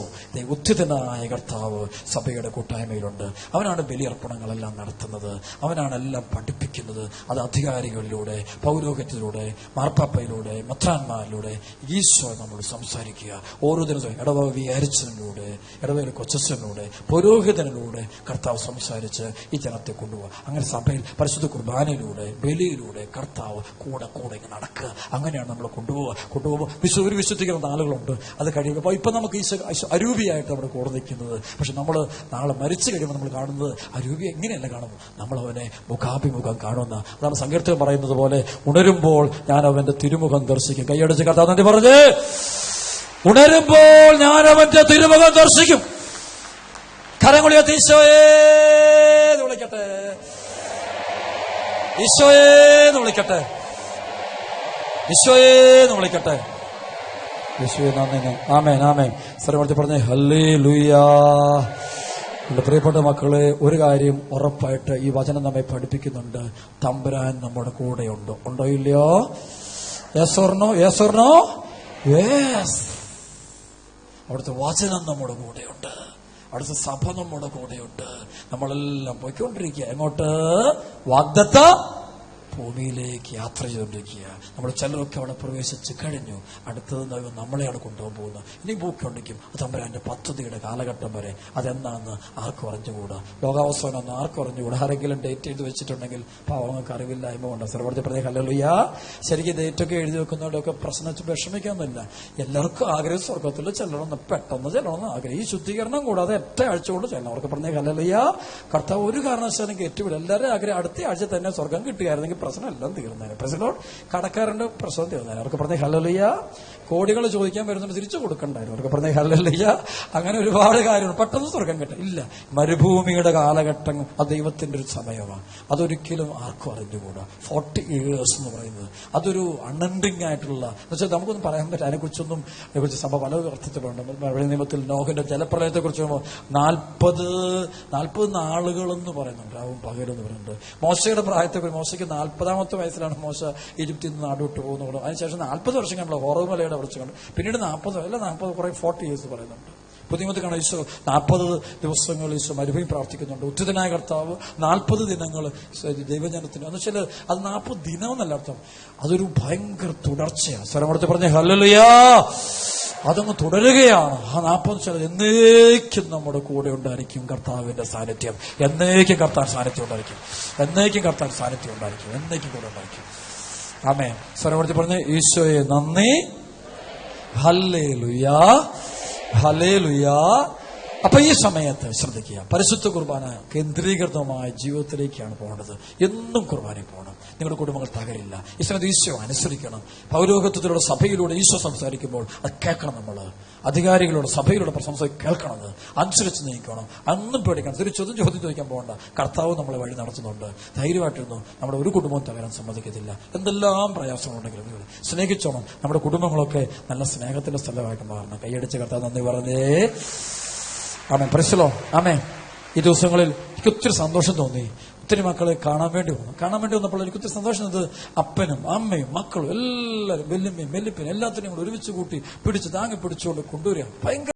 Speaker 1: ഉദ്ധിതനായ കർത്താവ് സഭയുടെ കൂട്ടായ്മയിലുണ്ട്. അവനാണ് ബലിയർപ്പണങ്ങളെല്ലാം നടത്തുന്നത്, അവനാണ് എല്ലാം പഠിപ്പിക്കുന്നത്. അത് അധികാരികളിലൂടെ, പൗരോഹിത്യത്തിലൂടെ, മാർപ്പാപ്പയിലൂടെ, മെത്രാന്മാരിലൂടെ ഈശോ നമ്മൾ സംസാരിക്കുക. ഓരോ ദിനവും ഇടവക വിചാരിച്ചതിലൂടെ, ഇടവക കൊച്ചച്ചനിലൂടെ, പുരോഹിതനിലൂടെ കർത്താവ് സംസാരിച്ച് ഈ ജനത്തെ കൊണ്ടുപോകുക. അങ്ങനെ സഭയിൽ പരിശുദ്ധ കുർബാന കുർബാനയിലൂടെ, ബലിയിലൂടെ കർത്താവ് കൂടെ കൂടെ ഇങ്ങനെ നടക്കുക. അങ്ങനെയാണ് നമ്മൾ കൊണ്ടുപോകുമ്പോൾ ഒരു വിശുദ്ധിക്കുന്ന നാളുകളുണ്ട്. അത് കഴിയുമ്പോൾ ഇപ്പം നമുക്ക് ഈശോ അരൂപിയായിട്ട് നമ്മുടെ കൂടെ നിൽക്കുന്നത്. പക്ഷെ നമ്മൾ നാളെ മരിച്ചു കഴിയുമ്പോൾ നമ്മൾ കാണുന്നത് അരൂപി എങ്ങനെയല്ല കാണുന്നു, നമ്മൾ അവനെ മുഖാഭിമുഖം കാണുന്ന. അതാണ് സങ്കീർത്തനം പറയുന്നത് പോലെ, ഉണരുമ്പോൾ ഞാൻ അവന്റെ തിരുമുഖം ദർശിക്കും. കൈയടിച്ച് കർത്താവ് നന്ദി പറഞ്ഞ്, ഉണരുമ്പോൾ ഞാൻ അവന്റെ തിരുമുഖം ദർശിക്കും. കരങ്ങളുയർത്തി ഈശോയെ എന്ന് വിളിക്കട്ടെ, ഈശോയെ എന്ന് വിളിക്കട്ടെ, ഈശോയെ എന്ന് വിളിക്കട്ടെ. യേശുവേ നന്ദി. ആമേൻ ആമേൻ. സ്ഥലം പറഞ്ഞേ ഹല്ലേലൂയാ. എന്റെ പ്രിയപ്പെട്ട മക്കളെ, ഒരു കാര്യം ഉറപ്പായിട്ട് ഈ വചനം നമ്മെ പഠിപ്പിക്കുന്നുണ്ട്. തമ്പുരാൻ നമ്മുടെ കൂടെയുണ്ട്. ഉണ്ടോ ഇല്ലയോ? Yes or no? Yes or no? Yes. അവിടുത്തെ വചനം നമ്മുടെ കൂടെയുണ്ട്, അവിടുത്തെ സഭ നമ്മുടെ കൂടെയുണ്ട്. നമ്മളെല്ലാം പോയിക്കൊണ്ടിരിക്കുക എങ്ങോട്ട്? വാഗ്ദത്ത ഭൂമിയിലേക്ക് യാത്ര ചെയ്തുകൊണ്ടിരിക്കുക. നമ്മൾ ചിലരൊക്കെ അവിടെ പ്രവേശിച്ച് കഴിഞ്ഞു. അടുത്തത് ദൈവം നമ്മളെയാണ് കൊണ്ടുപോകാൻ പോകുന്നത്. ഇനി പോയിക്കൊണ്ടിരിക്കും. അത് തമ്പുരാന്റെ പദ്ധതിയുടെ കാലഘട്ടം വരെ. അതെന്താണെന്ന് ആർക്കും അറിഞ്ഞുകൂടാ. ലോകാവസാനം ഒന്നും ആർക്കും അറിഞ്ഞുകൂടാ. ആരെങ്കിലും ഡേറ്റ് എഴുതി വെച്ചിട്ടുണ്ടെങ്കിൽ പാവങ്ങൾക്ക് അറിവില്ലായ്മ കൊണ്ട് സർവ്വത്തെ പ്രതി ഹല്ലേലൂയ. ശരിക്കും ഡേറ്റൊക്കെ എഴുതി വെക്കുന്നവരുടെയൊക്കെ പ്രശ്നം വിഷമിക്കാമെന്നില്ല. എല്ലാവർക്കും ആഗ്രഹം സ്വർഗത്തിൽ ചെല്ലണമെന്ന്, പെട്ടെന്ന് ചെല്ലണമെന്ന് ആഗ്രഹം. ഈ ശുദ്ധീകരണം കൂടാതെ ഒറ്റ ആഴ്ച കൊണ്ട് ചെല്ലണം. അവർക്ക് പറഞ്ഞ ഹല്ലേലൂയ. കർത്താവ് ഒരു കാരണവശാലും കയറ്റിവിടും. എല്ലാവരും ആഗ്രഹം അടുത്ത ആഴ്ച തന്നെ സ്വർഗം കിട്ടുകയായിരുന്നെങ്കിൽ പ്രശ്നം എല്ലാം തീർന്നേനെ. പ്രശ്നം കടക്കാരന്റെ പ്രശ്നം തീർന്നേനെ. അവർക്ക് പറഞ്ഞ ഹല്ലേലൂയ. കോടികൾ ചോദിക്കാൻ വരുന്നുണ്ട്, തിരിച്ചു കൊടുക്കണ്ടായിരുന്നു. അവർക്ക് പറഞ്ഞ ഹല്ലേലൂയ. അങ്ങനെ ഒരുപാട് കാര്യങ്ങൾ. പെട്ടെന്ന് സ്വർഗം കിട്ടും ഇല്ല. മരുഭൂമിയുടെ കാലഘട്ടം അത് ദൈവത്തിന്റെ ഒരു സമയമാണ്. അതൊരിക്കലും ആർക്കും അറിഞ്ഞുകൂടാ. 40 years എന്ന് പറയുന്നത് അതൊരു അൺഎൻഡിങ് ആയിട്ടുള്ള, എന്നുവെച്ചാൽ നമുക്കൊന്നും പറയാൻ പറ്റില്ല. അതിനെക്കുറിച്ച് സംഭവം പല അർത്ഥത്തിലുണ്ട്. പഴയ നിയമത്തിൽ നോഹിന്റെ ജലപ്രളയത്തെ കുറിച്ച് 40 നാളുകളെന്ന് പറയുന്നുണ്ട്. രാവും പകലെന്ന് പറയുന്നുണ്ട്. മോശയുടെ പ്രായത്തെ, മോശയ്ക്ക് 40ാമത്തെ വയസ്സിലാണ് മോശ ഈജിപ്തിൽ നിന്ന് നാടുവിട്ട് പോകുന്നത്. അതിനുശേഷം 40 വർഷം കണ്ടല്ലോ ഹോറോമലയുടെ അവിടെ കണ്ടു. പിന്നീട് 40 കുറെ 40 years പറയുന്നുണ്ട്. പുതിയമത്തിൽ കാണാം ഈശോ 40 ദിവസങ്ങൾ ഈശോ മരുഭൂമി പ്രാർത്ഥിക്കുന്നുണ്ട്. ഉദ്ധിതനായ കർത്താവ് 40 ദിനങ്ങൾ ദൈവജനത്തിന്, എന്ന് വെച്ചാൽ അത് 40 ദിനം എന്നല്ല അർത്ഥം, അതൊരു ഭയങ്കര തുടർച്ചയാണ്. സ്വരം കൊടുത്ത് പറഞ്ഞ ഹല്ലേലൂയാ. അതങ്ങ് തുടരുകയാണ്. ആ 40 എന്നേക്കും നമ്മുടെ കൂടെ ഉണ്ടായിരിക്കും കർത്താവിന്റെ സാന്നിധ്യം. എന്നേക്കും കർത്താൻ സാന്നിധ്യം ഉണ്ടായിരിക്കും. എന്നേക്കും കർത്താൻ സാന്നിധ്യം ഉണ്ടായിരിക്കും. എന്നേക്കും കൂടെ ഉണ്ടായിരിക്കും. ആമേൻ. സ്വരം കൊടുത്ത് പറഞ്ഞ ഈശോയെ നന്ദി. ഹല്ലേലൂയാ, ഹല്ലേലൂയാ. അപ്പൊ ഈ സമയത്ത് ശ്രദ്ധിക്കുക, പരിശുദ്ധ കുർബാന കേന്ദ്രീകൃതമായ ജീവിതത്തിലേക്കാണ് പോകേണ്ടത്. എന്നും കുർബാനയിൽ പോകണം. നിങ്ങളുടെ കുടുംബങ്ങൾ തകരില്ല. ഈ സമയത്ത് ഈശോ അനുസരിക്കണം. പൗരോഹിത്യത്തിലൂടെ സഭയിലൂടെ ഈശോ സംസാരിക്കുമ്പോൾ അത് കേൾക്കണം. നമ്മൾ അധികാരികളോട് സഭയിലൂടെ കേൾക്കണത് അനുസരിച്ച് നീക്കണം. അന്നും പേടിക്കണം. തിരിച്ചൊന്നും ചോദ്യം ചോദിക്കാൻ പോകണ്ട. കർത്താവ് നമ്മളെ വഴി നടത്തുന്നുണ്ട്. ധൈര്യമായിട്ടിരുന്നു. നമ്മുടെ ഒരു കുടുംബവും തകരാൻ സമ്മതിക്കത്തില്ല. എന്തെല്ലാം പ്രയാസങ്ങളുണ്ടെങ്കിലും സ്നേഹിച്ചോണം. നമ്മുടെ കുടുംബങ്ങളൊക്കെ നല്ല സ്നേഹത്തിന്റെ സ്ഥലമായിട്ട് മാറണം. കൈയടിച്ച് കർത്താവ് നന്ദി പറഞ്ഞേ. ആമേൻ. പ്രൈസ്. ആമേൻ. ഈ ദിവസങ്ങളിൽ എനിക്ക് ഒത്തിരി സന്തോഷം തോന്നി. ഒത്തിരി മക്കളെ കാണാൻ വേണ്ടി വന്നപ്പോൾ എനിക്ക് ഒത്തിരി സന്തോഷം തോന്നുന്നത്, അപ്പനും അമ്മയും മക്കളും എല്ലാവരും വെല്ലുമ്മയും വെല്ലുപ്പിനും എല്ലാത്തിനെയും കൂടെ ഒരുമിച്ച് കൂട്ടി പിടിച്ച് താങ്ങി പിടിച്ചുകൊണ്ട് കൊണ്ടുവരിക. ഭയങ്കര